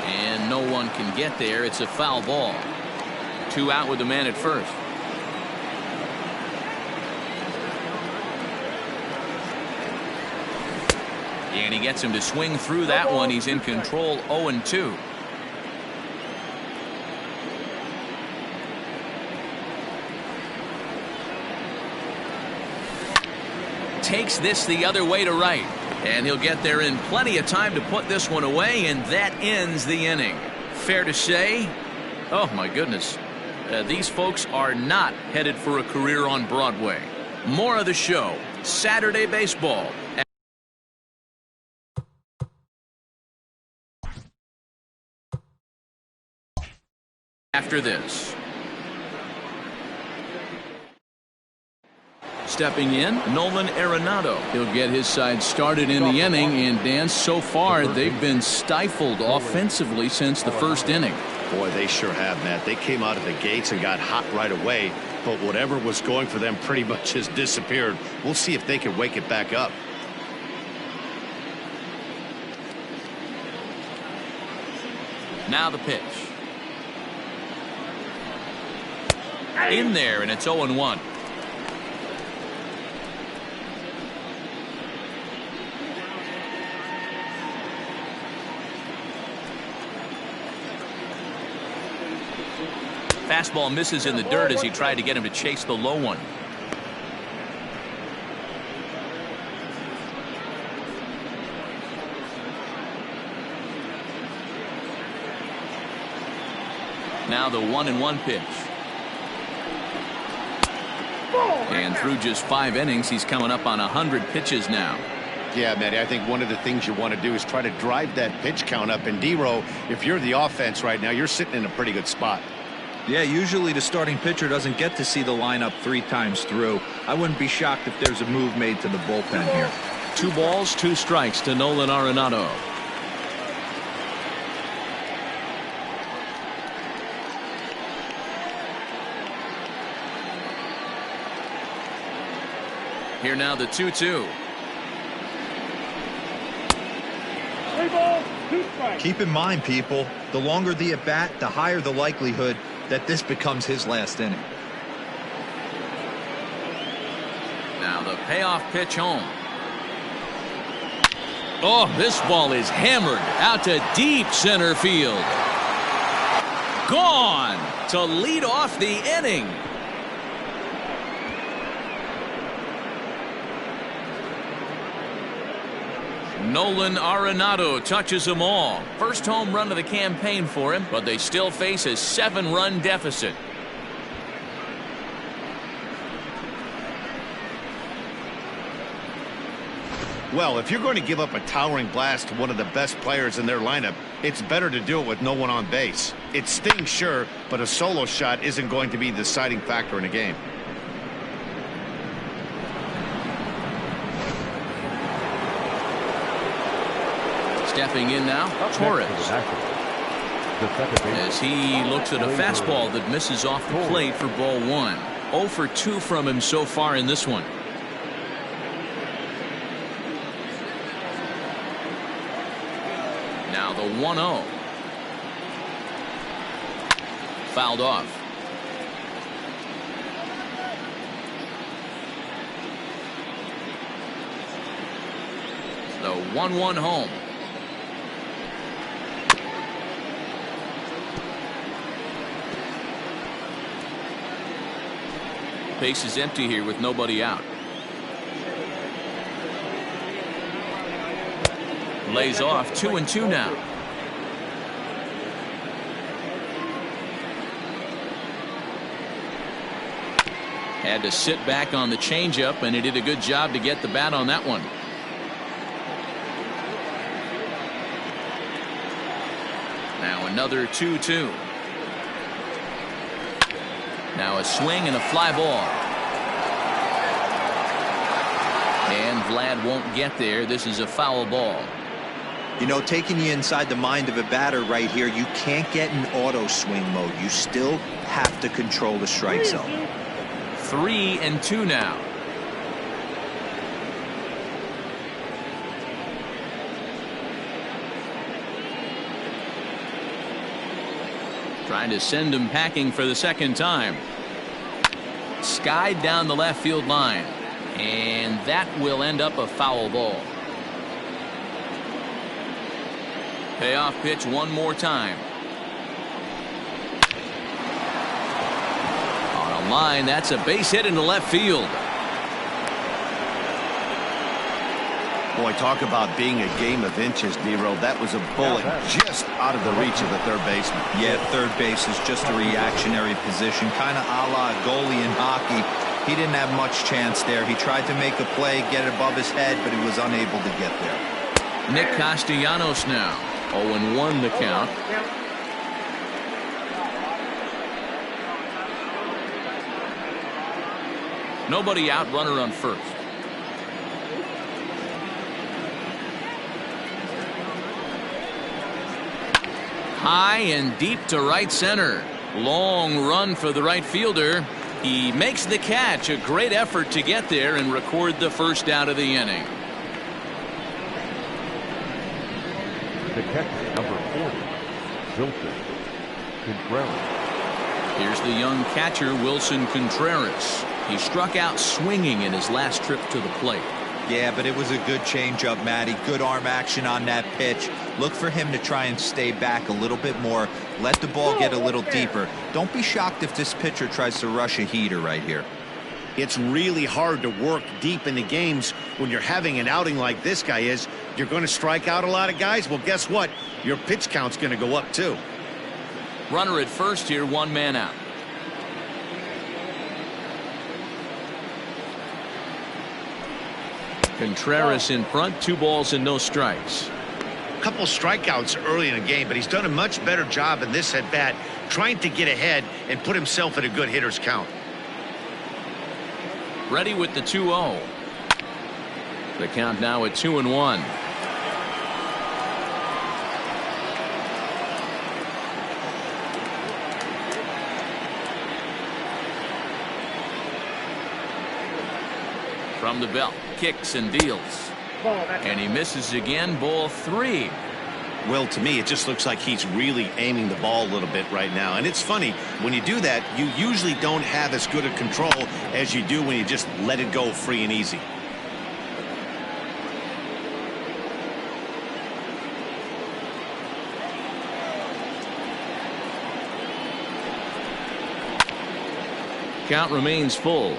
And no one can get there. It's a foul ball. 2 out with the man at first. And he gets him to swing through that one. He's in control, 0-2. Takes this the other way to right. And he'll get there in plenty of time to put this one away, and that ends the inning. Fair to say, oh my goodness, these folks are not headed for a career on Broadway. More of the show, Saturday Baseball. After this. Stepping in, Nolan Arenado. He'll get his side started in the inning, and Dan, so far they've been stifled offensively since the first inning. Boy, they sure have, Matt. They came out of the gates and got hot right away, but whatever was going for them pretty much has disappeared. We'll see if they can wake it back up. Now the pitch. In there, and it's 0-1. Fastball misses in the dirt as he tried to get him to chase the low one. Now the 1-1 pitch. And through just 5 innings, he's coming up on 100 pitches now. Yeah, Matty, I think one of the things you want to do is try to drive that pitch count up. And D-Row, if you're the offense right now, you're sitting in a pretty good spot. Yeah, usually the starting pitcher doesn't get to see the lineup 3 times through. I wouldn't be shocked if there's a move made to the bullpen here. 2 balls, 2 strikes to Nolan Arenado. Here now the 2-2. 3 balls, 2 strikes. Keep in mind, people, the longer the at-bat, the higher the likelihood that this becomes his last inning. Now the payoff pitch home. Oh, this ball is hammered out to deep center field. Gone to lead off the inning. Nolan Arenado touches them all. First home run of the campaign for him, but they still face a 7-run deficit. Well, if you're going to give up a towering blast to one of the best players in their lineup, it's better to do it with no one on base. It stings, sure, but a solo shot isn't going to be the deciding factor in a game. Stepping in now, Torres. As he looks at a fastball that misses off the plate for ball 1. 0 for 2 from him so far in this one. Now the 1-0. Fouled off. The 1-1 home. Base is empty here with nobody out. Lays off 2-2 now. Had to sit back on the changeup, and he did a good job to get the bat on that one. Now another 2-2. Now a swing and a fly ball. And Vlad won't get there. This is a foul ball. You know, taking you inside the mind of a batter right here, you can't get in auto swing mode. You still have to control the strike zone. 3-2 now. Trying to send him packing for the second time. Skied down the left field line. And that will end up a foul ball. Payoff pitch one more time. On a line, that's a base hit into left field. Boy, talk about being a game of inches, Nero. That was a bullet just out of the reach of the third baseman. Yeah, third base is just a reactionary position, kind of a la goalie in hockey. He didn't have much chance there. He tried to make a play, get it above his head, but he was unable to get there. Nick Castellanos now. 0-1 the count. Nobody out, runner on first. High and deep to right center. Long run for the right fielder. He makes the catch. A great effort to get there and record the first out of the inning. The catcher, number 40, Wilson Contreras. Here's the young catcher, Wilson Contreras. He struck out swinging in his last trip to the plate. Yeah, but it was a good changeup, Matty. Good arm action on that pitch. Look for him to try and stay back a little bit more. Let the ball get a little deeper. Don't be shocked if this pitcher tries to rush a heater right here. It's really hard to work deep into games when you're having an outing like this guy is. You're going to strike out a lot of guys. Well, guess what? Your pitch count's going to go up, too. Runner at first here, one man out. Contreras in front, 2 balls and no strikes. A couple strikeouts early in the game, but he's done a much better job in this at bat trying to get ahead and put himself at a good hitter's count. Ready with the 2-0. The count now at 2-1. From the belt, kicks and deals. And he misses again, ball 3. Well, to me, it just looks like he's really aiming the ball a little bit right now. And it's funny, when you do that, you usually don't have as good a control as you do when you just let it go free and easy. Count remains full.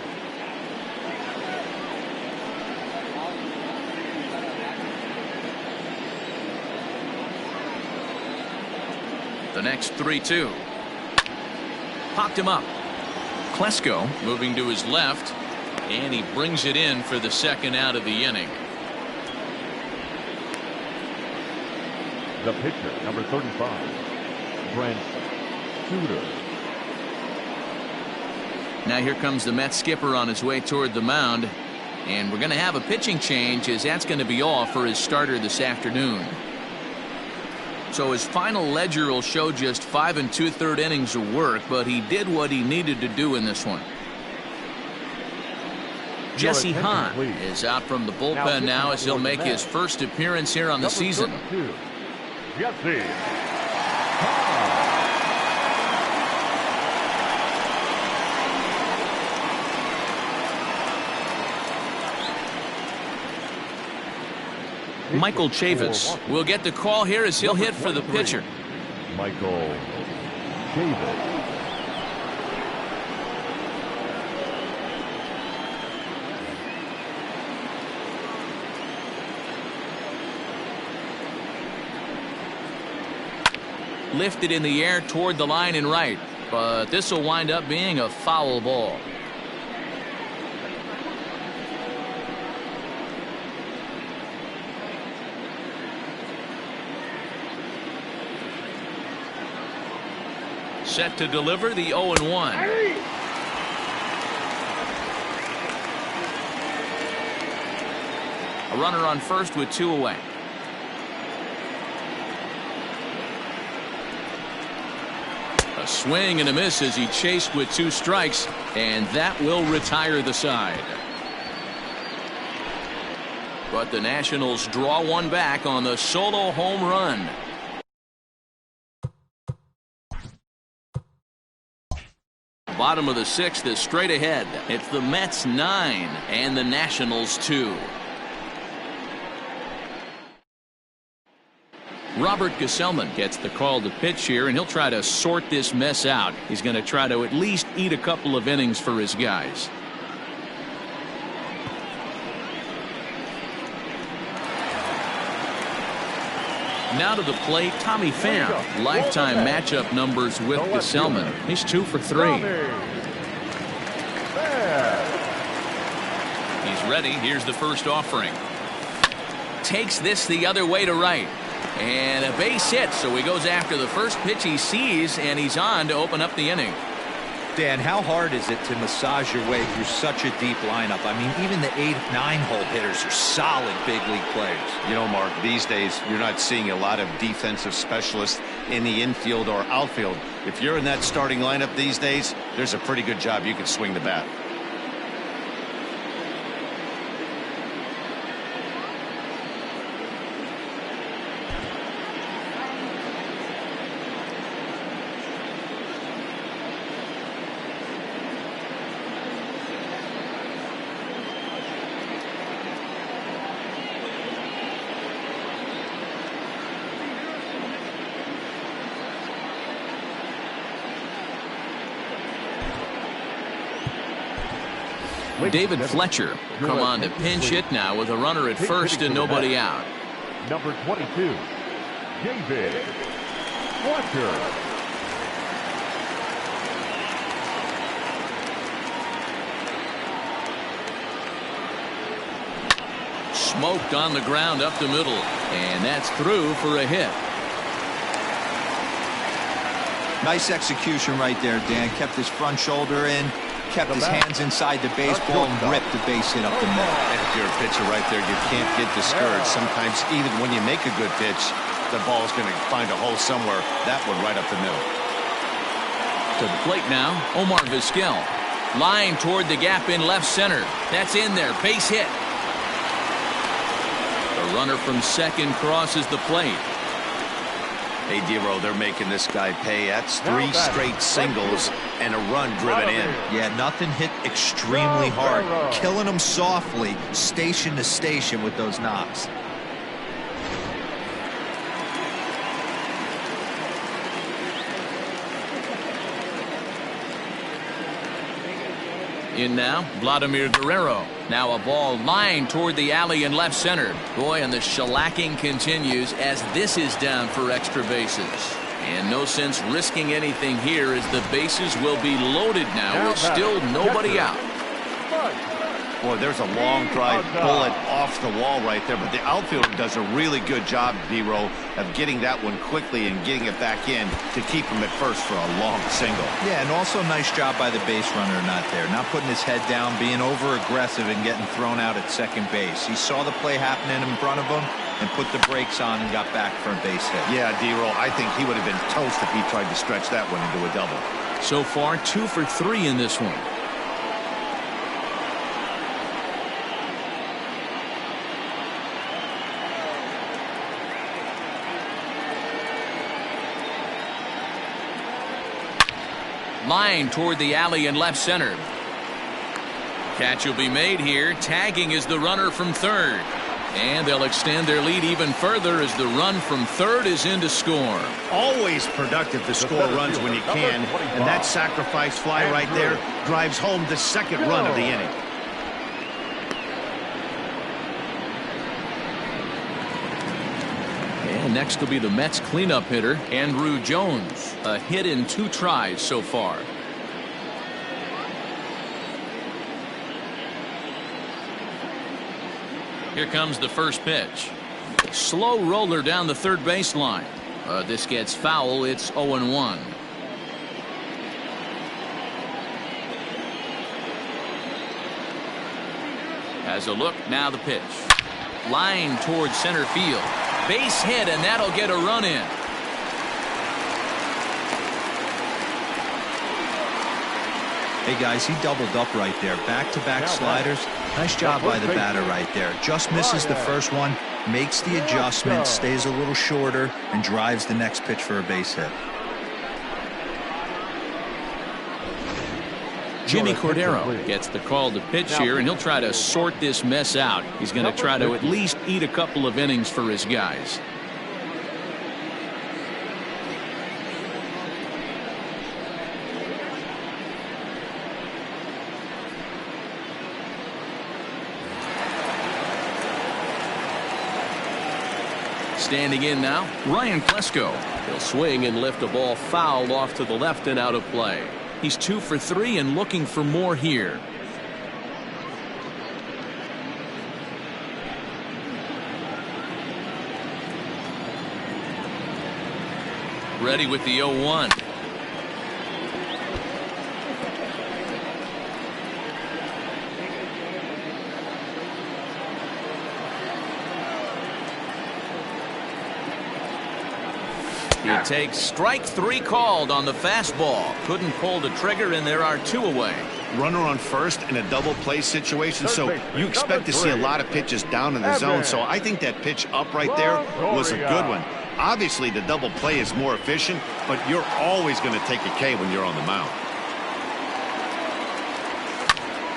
The next 3-2. Popped him up. Klesko moving to his left, and he brings it in for the second out of the inning. The pitcher, number 35, Brent Suter. Now here comes the Mets skipper on his way toward the mound, and we're going to have a pitching change, as that's going to be all for his starter this afternoon. So his final ledger will show just 5 2/3 innings of work, but he did what he needed to do in this one. Jesse Hahn is out from the bullpen now as he'll make his first appearance here on the season. Jesse Michael Chavis will get the call here as he'll hit for the pitcher. Michael Chavis. Lifted in the air toward the line and right, but this will wind up being a foul ball. Set to deliver the 0-1. A runner on first with 2 away. A swing and a miss as he chased with 2 strikes, and that will retire the side. But the Nationals draw one back on the solo home run. Bottom of the 6th is straight ahead. It's the Mets 9 and the Nationals 2. Robert Gesellman gets the call to pitch here, and he'll try to sort this mess out. He's going to try to at least eat a couple of innings for his guys. Now to the plate, Tommy Pham. Lifetime matchup numbers with Gesellman. He's 2 for 3. He's ready. Here's the first offering. Takes this the other way to right. And a base hit, so he goes after the first pitch he sees, and he's on to open up the inning. Dan, how hard is it to massage your way through such a deep lineup? I mean, even the 8, 9-hole hitters are solid big league players. You know, Mark, these days you're not seeing a lot of defensive specialists in the infield or outfield. If you're in that starting lineup these days, there's a pretty good job you can swing the bat. David Fletcher come on to pinch hit now with a runner at first and nobody out. Number 22, David Fletcher. Smoked on the ground up the middle, and that's through for a hit. Nice execution right there, Dan. Kept his front shoulder in, kept his hands inside the baseball, and ripped the base hit up the middle. And if you're a pitcher right there, you can't get discouraged. Sometimes even when you make a good pitch, the ball's going to find a hole somewhere. That one right up the middle. To the plate now, Omar Vizquel. Line toward the gap in left center. That's in there. Base hit. The runner from second crosses the plate. Hey, Dero, they're making this guy pay. That's 3 straight singles and a run driven in. Yeah, nothing hit extremely hard. Killing them softly, station to station with those knocks. In now, Vladimir Guerrero. Now a ball lined toward the alley in left center. Boy, and the shellacking continues as this is down for extra bases. And no sense risking anything here as the bases will be loaded now with still nobody out. Boy, there's a long drive bullet off the wall right there, but the outfielder does a really good job, Dero, of getting that one quickly and getting it back in to keep him at first for a long single. Yeah, and also nice job by the base runner not there. Not putting his head down, being over-aggressive and getting thrown out at second base. He saw the play happening in front of him and put the brakes on and got back for a base hit. Yeah, Dero, I think he would have been toast if he tried to stretch that one into a double. So far, 2 for 3 in this one. Line toward the alley in left center. Catch will be made here. Tagging is the runner from third. And they'll extend their lead even further as the run from third is in to score. Always productive to score runs when you can. And that sacrifice fly right there drives home the second run of the inning. And next will be the Mets cleanup hitter, Andrew Jones. A hit in 2 tries so far. Here comes the first pitch. Slow roller down the third baseline. This gets foul. It's 0-1. Has a look. Now the pitch. Line towards center field. Base hit, and that'll get a run in. Hey guys, he doubled up right there. Back-to-back sliders. Nice job by the batter right there. Just misses the first one, makes the adjustment, stays a little shorter, and drives the next pitch for a base hit. Jimmy Cordero gets the call to pitch here, and he'll try to sort this mess out. He's going to try to at least eat a couple of innings for his guys. Standing in now, Ryan Klesko. He'll swing and lift a ball fouled off to the left and out of play. He's 2 for 3 and looking for more here. Ready with the 0-1. He takes strike 3 called on the fastball. Couldn't pull the trigger, and there are 2 away. Runner on first in a double play situation, so you expect to see a lot of pitches down in the zone. So I think that pitch up right there was a good one. Obviously, the double play is more efficient, but you're always going to take a K when you're on the mound.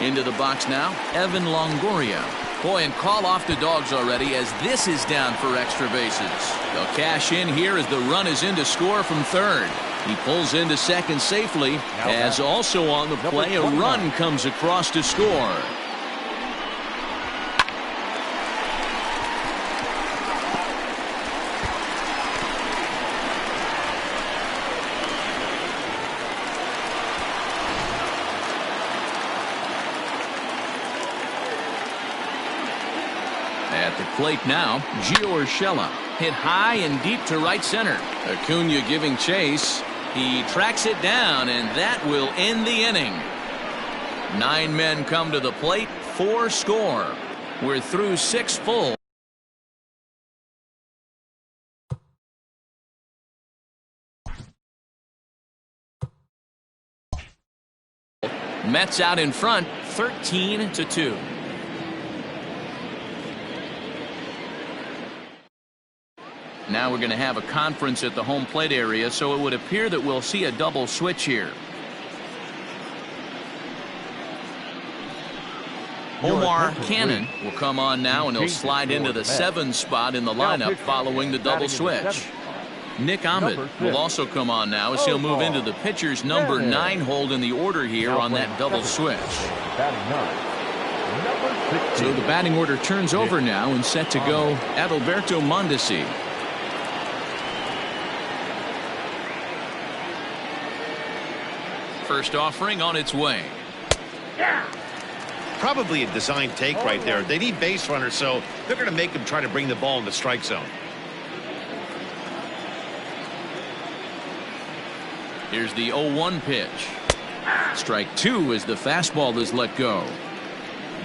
Into the box now, Evan Longoria. Boy, and call off the dogs already as this is down for extra bases. They'll cash in here as the run is in to score from third. He pulls into second safely, as also on the play a run comes across to score. At the plate now, Gio Urshela hit high and deep to right center. Acuna giving chase. He tracks it down, and that will end the inning. 9 men come to the plate, 4 score. We're through 6 full. Mets out in front, 13-2. Now we're going to have a conference at the home plate area, so it would appear that we'll see a double switch here. Omar Cannon will come on now, and he'll slide into the 7 spot in the lineup following the double switch. Nick Ahmed will also come on now as he'll move into the pitcher's number 9 hold in the order here on that double switch. So the batting order turns over now and set to go Adalberto Mondesi. First offering on its way. Probably a design take right there. They need base runners, so they're going to make them try to bring the ball in the strike zone. Here's the 0-1 pitch. Strike 2 as the fastball is let go.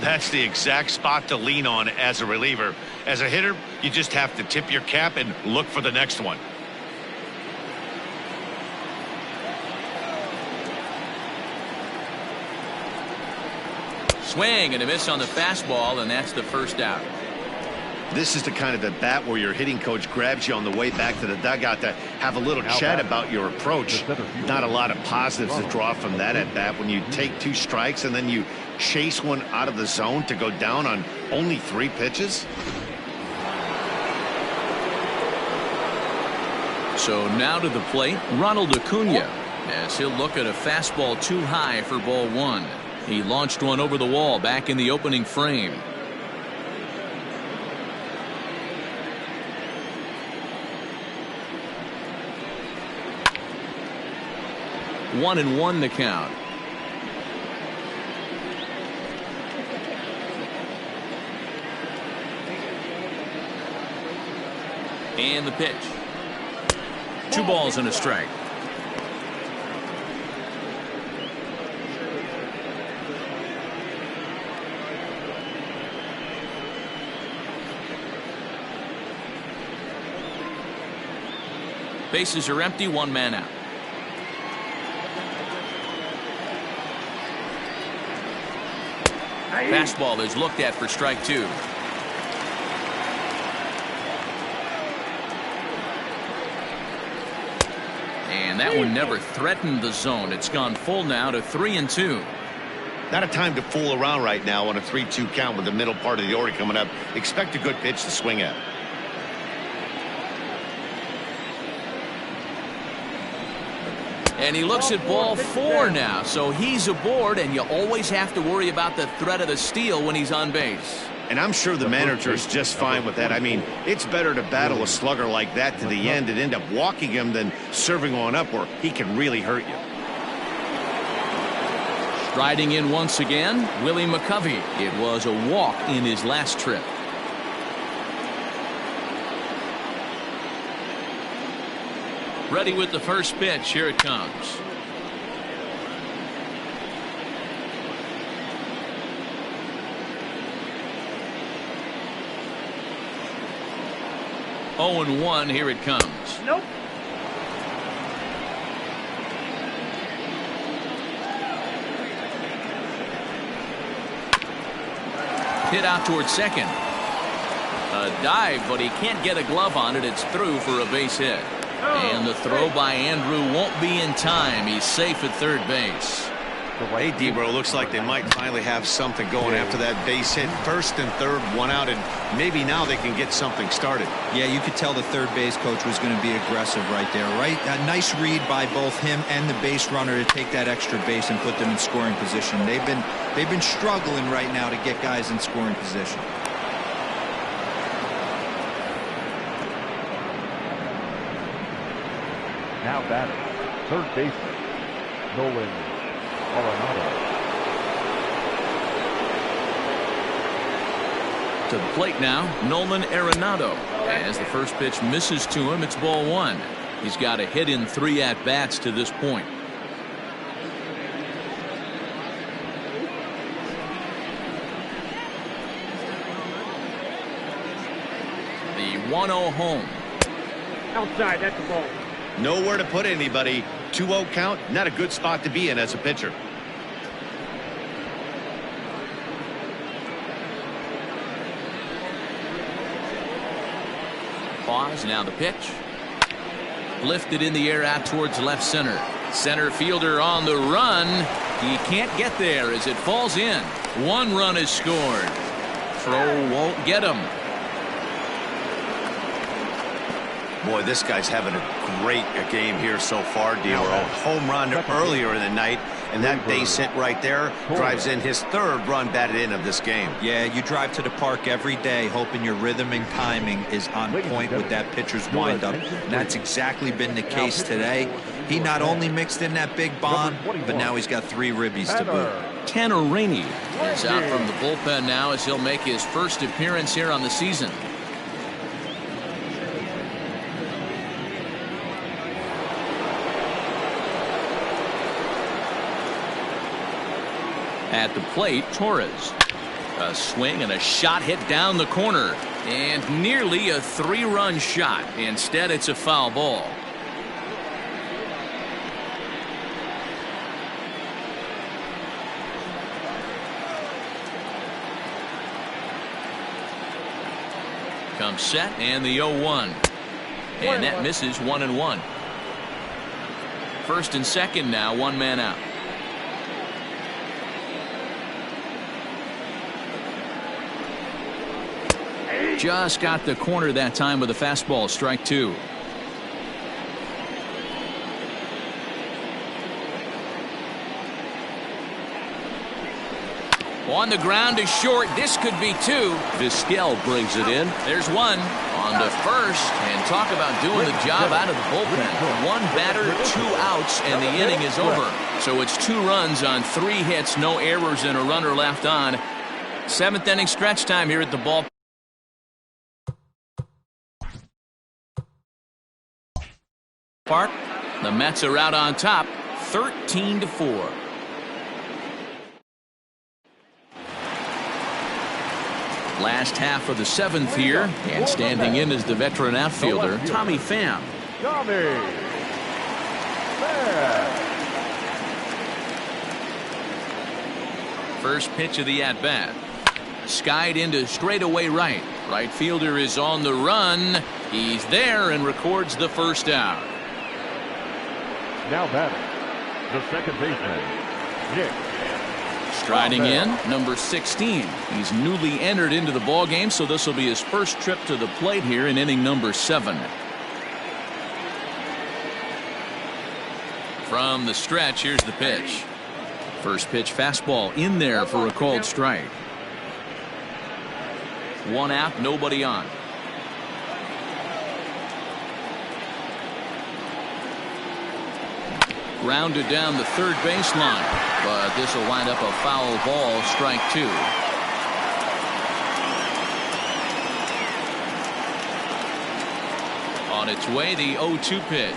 That's the exact spot to lean on as a reliever. As a hitter, you just have to tip your cap and look for the next one. Swing and a miss on the fastball, and that's the first out. This is the kind of at bat where your hitting coach grabs you on the way back to the dugout to have a little chat about your approach. Not a lot of positives to draw from that at bat when you take 2 strikes and then you chase one out of the zone to go down on only 3 pitches. So now to the plate, Ronald Acuna, as he'll look at a fastball too high for ball 1. He launched one over the wall back in the opening frame. One and one the count. And the pitch. 2 balls and a strike. Bases are empty, 1 man out. Fastball is looked at for strike 2. And that one never threatened the zone. It's gone full now to 3-2. Not a time to fool around right now on a 3-2 count with the middle part of the order coming up. Expect a good pitch to swing at. And he looks at ball 4 now, so he's aboard, and you always have to worry about the threat of the steal when he's on base. And I'm sure the manager is just fine with that. I mean, it's better to battle a slugger like that to the end and end up walking him than serving on up where he can really hurt you. Striding in once again, Willie McCovey. It was a walk in his last trip. Ready with the first pitch. Here it comes. Oh, and 1. Here it comes. Nope. Hit out towards second. A dive, but he can't get a glove on it. It's through for a base hit. And the throw by Andrew won't be in time. He's safe at third base. Hey, Debro, looks like they might finally have something going after that base hit. First and third, 1 out, and maybe now they can get something started. Yeah, you could tell the third base coach was going to be aggressive right there, right? A nice read by both him and the base runner to take that extra base and put them in scoring position. They've been struggling right now to get guys in scoring position. Now batting, third baseman, Nolan Arenado. To the plate now, Nolan Arenado. As the first pitch misses to him, it's ball 1. He's got a hit in 3 at-bats to this point. The 1-0 home. Outside, that's the ball. Nowhere to put anybody. 2-0 count, not a good spot to be in as a pitcher. Pause, now the pitch. Lifted in the air out towards left center. Center fielder on the run. He can't get there as it falls in. 1 run is scored. Throw won't get him. Boy, this guy's having a great game here so far, Dero. Home run earlier in the night, and that base hit right there drives in his 3rd run batted in of this game. Yeah, you drive to the park every day hoping your rhythm and timing is on point with that pitcher's windup. And that's exactly been the case today. He not only mixed in that big bomb, but now he's got 3 ribbies to boot. Tanner Rainey is out from the bullpen now as he'll make his first appearance here on the season. At the plate, Torres. A swing and a shot hit down the corner. And nearly a 3-run shot. Instead, it's a foul ball. Comes set and the 0-1. And that misses 1-1. First and second now, 1 man out. Just got the corner that time with a fastball. Strike 2. On the ground to short. This could be 2. Vizquel brings it in. There's 1 on to first. And talk about doing the job out of the bullpen. 1 batter, 2 outs, and the inning is over. So it's 2 runs on 3 hits, no errors, and a runner left on. 7th inning stretch time here at the ballpark. The Mets are out on top, 13-4. Last half of the 7th here, and standing in is the veteran outfielder, Tommy Pham. First pitch of the at-bat. Skied into straightaway right. Right fielder is on the run. He's there and records the first out. Now batting, the second baseman, Nick. Striding in, number 16. He's newly entered into the ball game, so this will be his first trip to the plate here in inning number 7. From the stretch, here's the pitch. First pitch fastball in there for a called strike. 1 out, nobody on. Grounded down the third baseline, but this will wind up a foul ball, strike 2. On its way, the 0-2 pitch.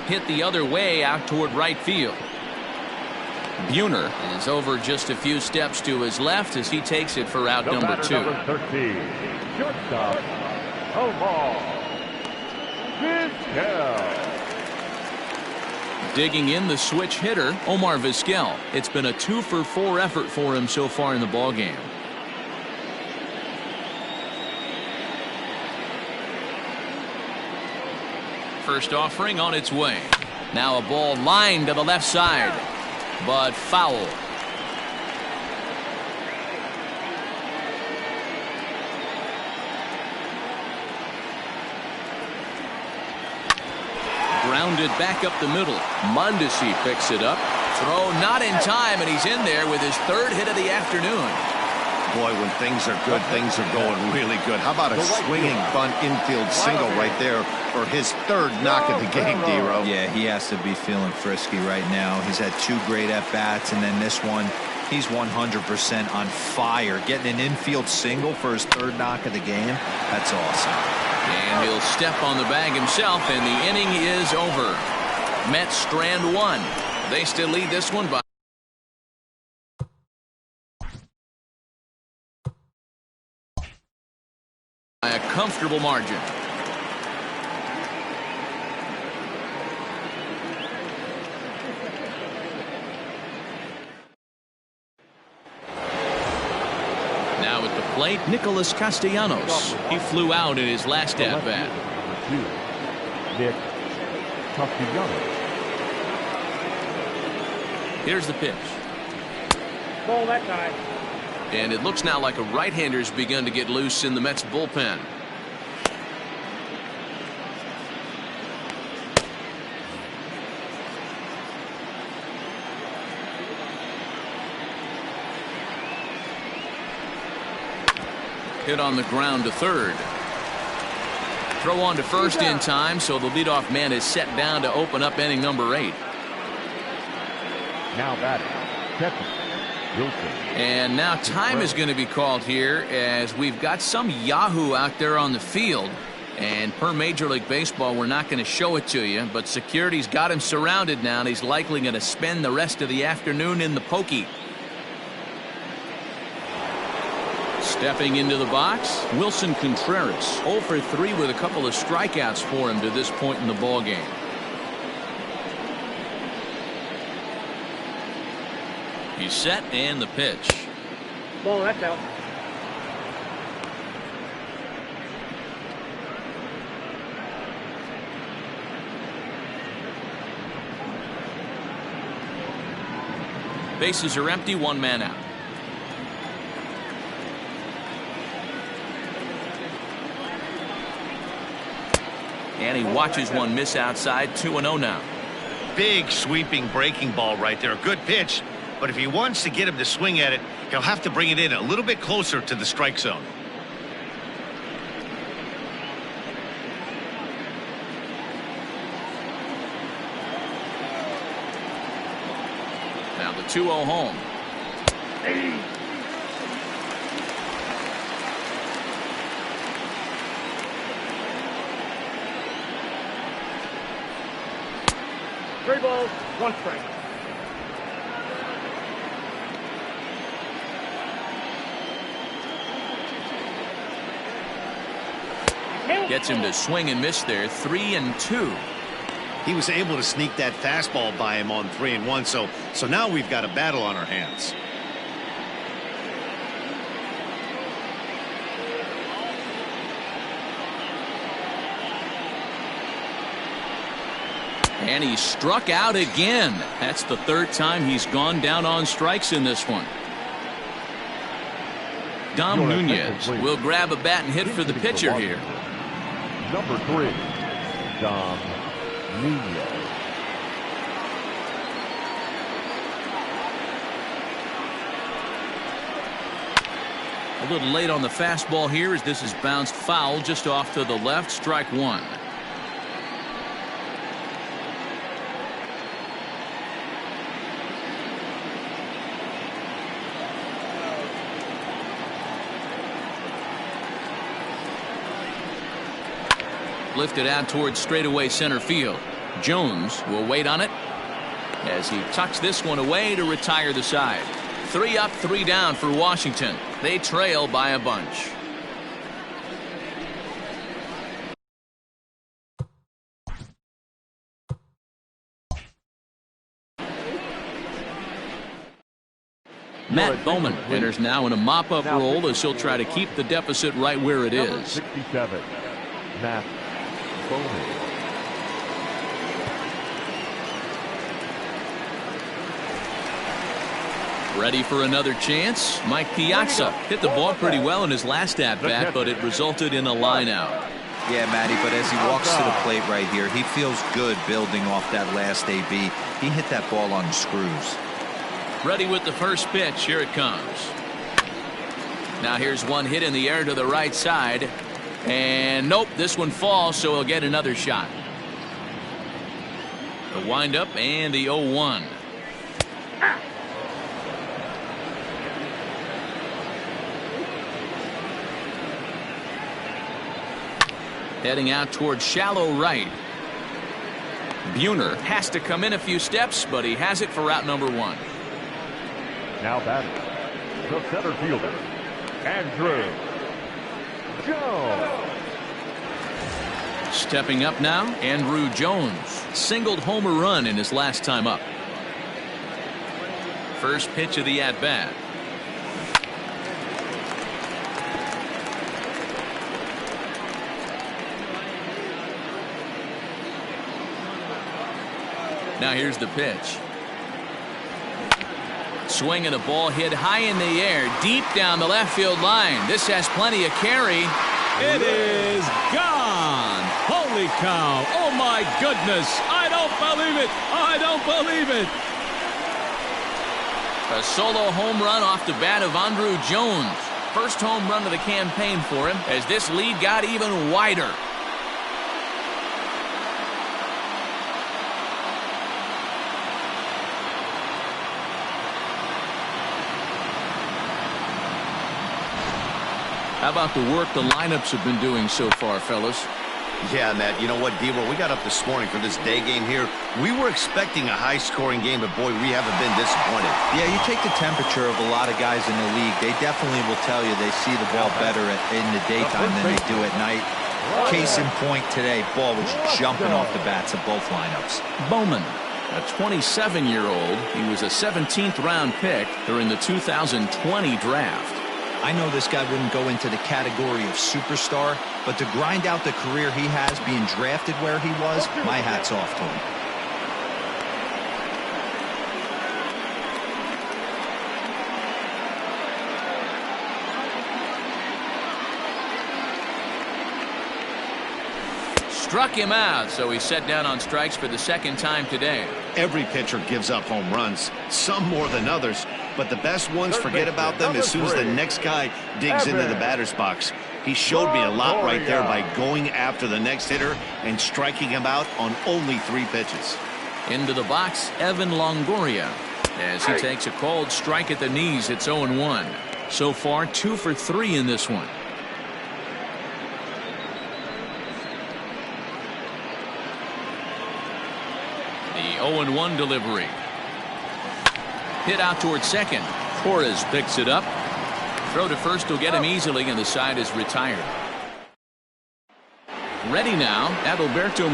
Hit the other way out toward right field. Buhner is over just a few steps to his left as he takes it for out number 2. Number 13, shortstop, Omar Vizquel. Digging in the switch hitter, Omar Vizquel. It's been a 2-for-4 effort for him so far in the ballgame. First offering on its way. Now a ball lined to the left side, but foul. Grounded back up the middle. Mondesi picks it up. Throw not in time, and he's in there with his 3rd hit of the afternoon. Boy, when things are good, things are going really good. How about a swinging bunt infield single right there for his 3rd knock of the game, D-Row? Yeah, he has to be feeling frisky right now. He's had 2 great at-bats, and then this one, he's 100% on fire. Getting an infield single for his 3rd knock of the game, that's awesome. And he'll step on the bag himself, and the inning is over. Mets strand 1. They still lead this one by a comfortable margin. Now at the plate, Nicholas Castellanos. He flew out in his last at-bat. Nick Castellanos. Here's the pitch. Ball that time. And it looks now like a right-hander's begun to get loose in the Mets bullpen. Hit on the ground to 3rd. Throw on to first in time, so the leadoff man is set down to open up inning number 8. Now batting, second, Wilson. And now time is going to be called here as we've got some Yahoo out there on the field. And per Major League Baseball, we're not going to show it to you, but security's got him surrounded now, and he's likely going to spend the rest of the afternoon in the pokey. Stepping into the box, Wilson Contreras, 0 for 3 with a couple of strikeouts for him to this point in the ballgame. He's set, and the pitch. Ball, that's out. Bases are empty, 1 man out. And he watches one miss outside, 2-0 now. Big sweeping breaking ball right there. Good pitch. But if he wants to get him to swing at it, he'll have to bring it in a little bit closer to the strike zone. Now the 2-0 home. Three balls, 1 strike. Gets him to swing and miss there, 3-2. He was able to sneak that fastball by him on 3-1, so now we've got a battle on our hands. And he struck out again. That's the third time he's gone down on strikes in this one. Dom Nunez will grab a bat and hit for the pitcher here. Number 3, Dom Nunez. A little late on the fastball here as this is bounced foul just off to the left. Strike one. Lifted out towards straightaway center field. Jones will wait on it as he tucks this one away to retire the side. 3 up, 3 down for Washington. They trail by a bunch. Matt Bowman enters now in a mop-up role as he'll try to keep the deficit right where it is. 67, Matt Bowman. Ready for another chance. Mike Piazza hit the ball pretty well in his last at-bat, but it resulted in a line-out. Yeah, Matty, but as he walks to the plate right here, he feels good building off that last AB. He hit that ball on the screws. Ready with the first pitch. Here it comes. Now here's one hit in the air to the right side. And nope, this one falls, so he'll get another shot. The windup and the 0-1. Heading out towards shallow right. Buhner has to come in a few steps, but he has it for out number 1. Now batting, the center fielder, Andrew Jones. Stepping up now, Andrew Jones singled home a run in his last time up. First pitch of the at-bat. Now here's the pitch. Swing and a ball hit high in the air, deep down the left field line. This has plenty of carry. It is gone. Holy cow. Oh, my goodness. I don't believe it. I don't believe it. A solo home run off the bat of Andrew Jones. First home run of the campaign for him as this lead got even wider. How about the work the lineups have been doing so far, fellas? Yeah, Matt, you know what, D, when we got up this morning for this day game here, we were expecting a high-scoring game, but boy, we haven't been disappointed. Yeah, you take the temperature of a lot of guys in the league, they definitely will tell you they see the ball better in the daytime than they do at night. Case in point today, ball was jumping off the bats of both lineups. Bowman, a 27-year-old. He was a 17th round pick during the 2020 draft. I know this guy wouldn't go into the category of superstar, but to grind out the career he has being drafted where he was, my hat's off to him. Struck him out, so he's set down on strikes for the second time today. Every pitcher gives up home runs, some more than others, but the best ones forget about them as soon as the next guy digs into the batter's box. He showed me a lot right there by going after the next hitter and striking him out on only 3 pitches. Into the box, Evan Longoria, as he takes a cold strike at the knees. It's 0-1. So far, 2 for 3 in this one. The 0-1 delivery. Hit out towards second. Torres picks it up. Throw to first will get him easily, and the side is retired. Ready now, Adalberto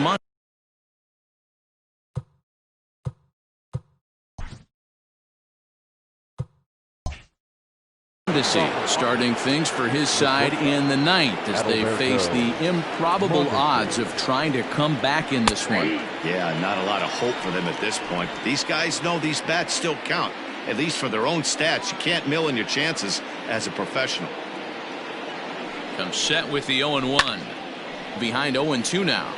Fantasy, starting things for his side in the ninth as they face the improbable odds of trying to come back in this one. Yeah, not a lot of hope for them at this point. These guys know these bats still count, at least for their own stats. You can't mill in your chances as a professional. Comes set with the 0-1. Behind 0-2 now.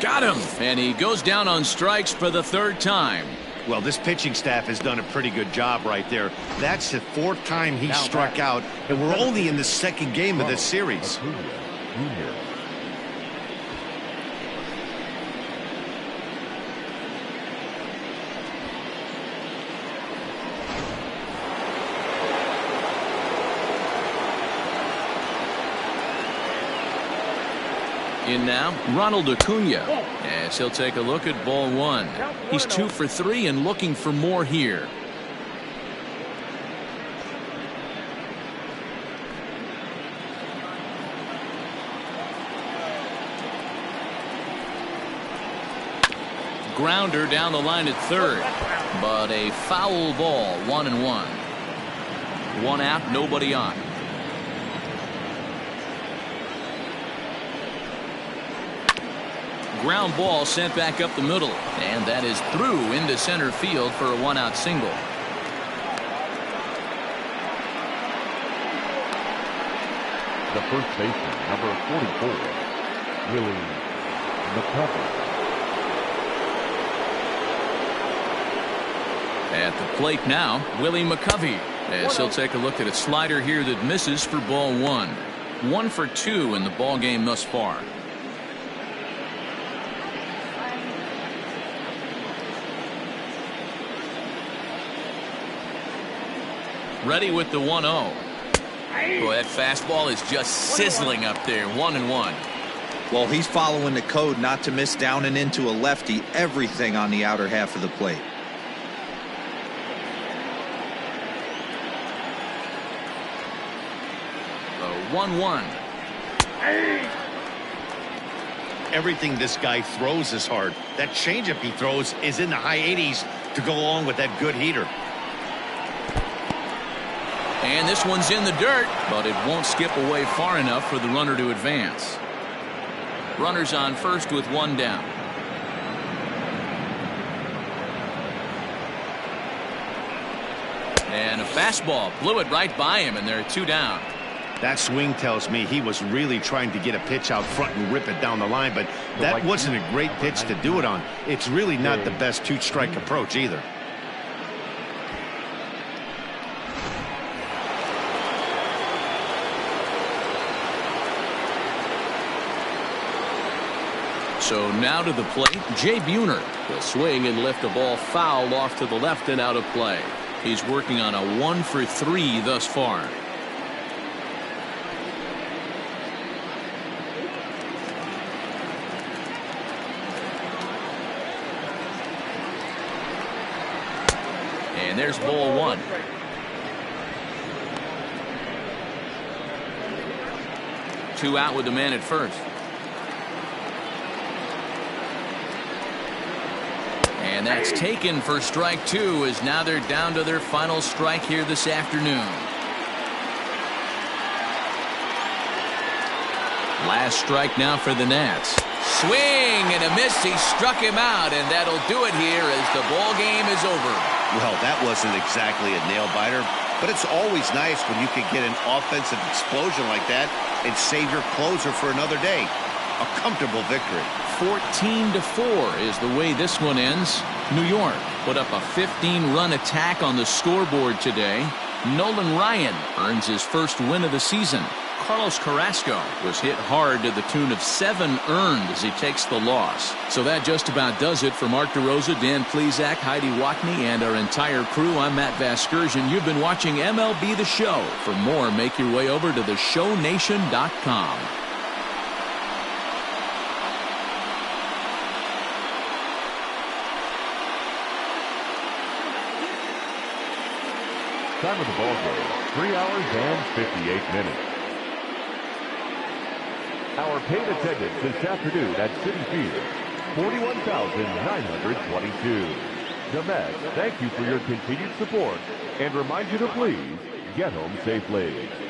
Got him. And he goes down on strikes for the third time. Well, this pitching staff has done a pretty good job right there. That's the fourth time he struck out, and we're only in the second game of this series. In now, Ronald Acuna, as he'll take a look at ball one. He's 2 for 3 and looking for more here. Grounder down the line at third, but a foul ball, 1-1. One out, nobody on. Ground ball sent back up the middle, and that is through into center field for a 1-out single. The first baseman, number 44, Willie McCovey. At the plate now, Willie McCovey, as he'll take a look at a slider here that misses for ball one. 1 for 2 in the ball game thus far. Ready with the 1-0. Boy, that fastball is just sizzling up there. 1-1. Well, he's following the code not to miss down and into a lefty. Everything on the outer half of the plate. The 1-1. Everything this guy throws is hard. That changeup he throws is in the high 80s to go along with that good heater. And this one's in the dirt, but it won't skip away far enough for the runner to advance. Runners on first with 1 down. And a fastball blew it right by him, and there are 2 down. That swing tells me he was really trying to get a pitch out front and rip it down the line, but that wasn't a great pitch to do it on. It's really not the best 2-strike approach either. So now to the plate, Jay Buhner will swing and lift a ball foul off to the left and out of play. He's working on a 1 for 3 thus far. And there's ball 1. Two out with the man at first. And that's taken for strike 2, as now they're down to their final strike here this afternoon. Last strike now for the Nats. Swing and a miss. He struck him out, and that'll do it here as the ball game is over. Well, that wasn't exactly a nail-biter, but it's always nice when you can get an offensive explosion like that and save your closer for another day. A comfortable victory. 14-4 is the way this one ends. New York put up a 15-run attack on the scoreboard today. Nolan Ryan earns his first win of the season. Carlos Carrasco was hit hard to the tune of 7 earned as he takes the loss. So that just about does it for Mark DeRosa, Dan Plesac, Heidi Watney, and our entire crew. I'm Matt Vasgersian. You've been watching MLB The Show. For more, make your way over to theshownation.com. Time of the ball game, 3 hours and 58 minutes. Our paid attendance this afternoon at Citi Field, 41,922. The Mets thank you for your continued support and remind you to please get home safely.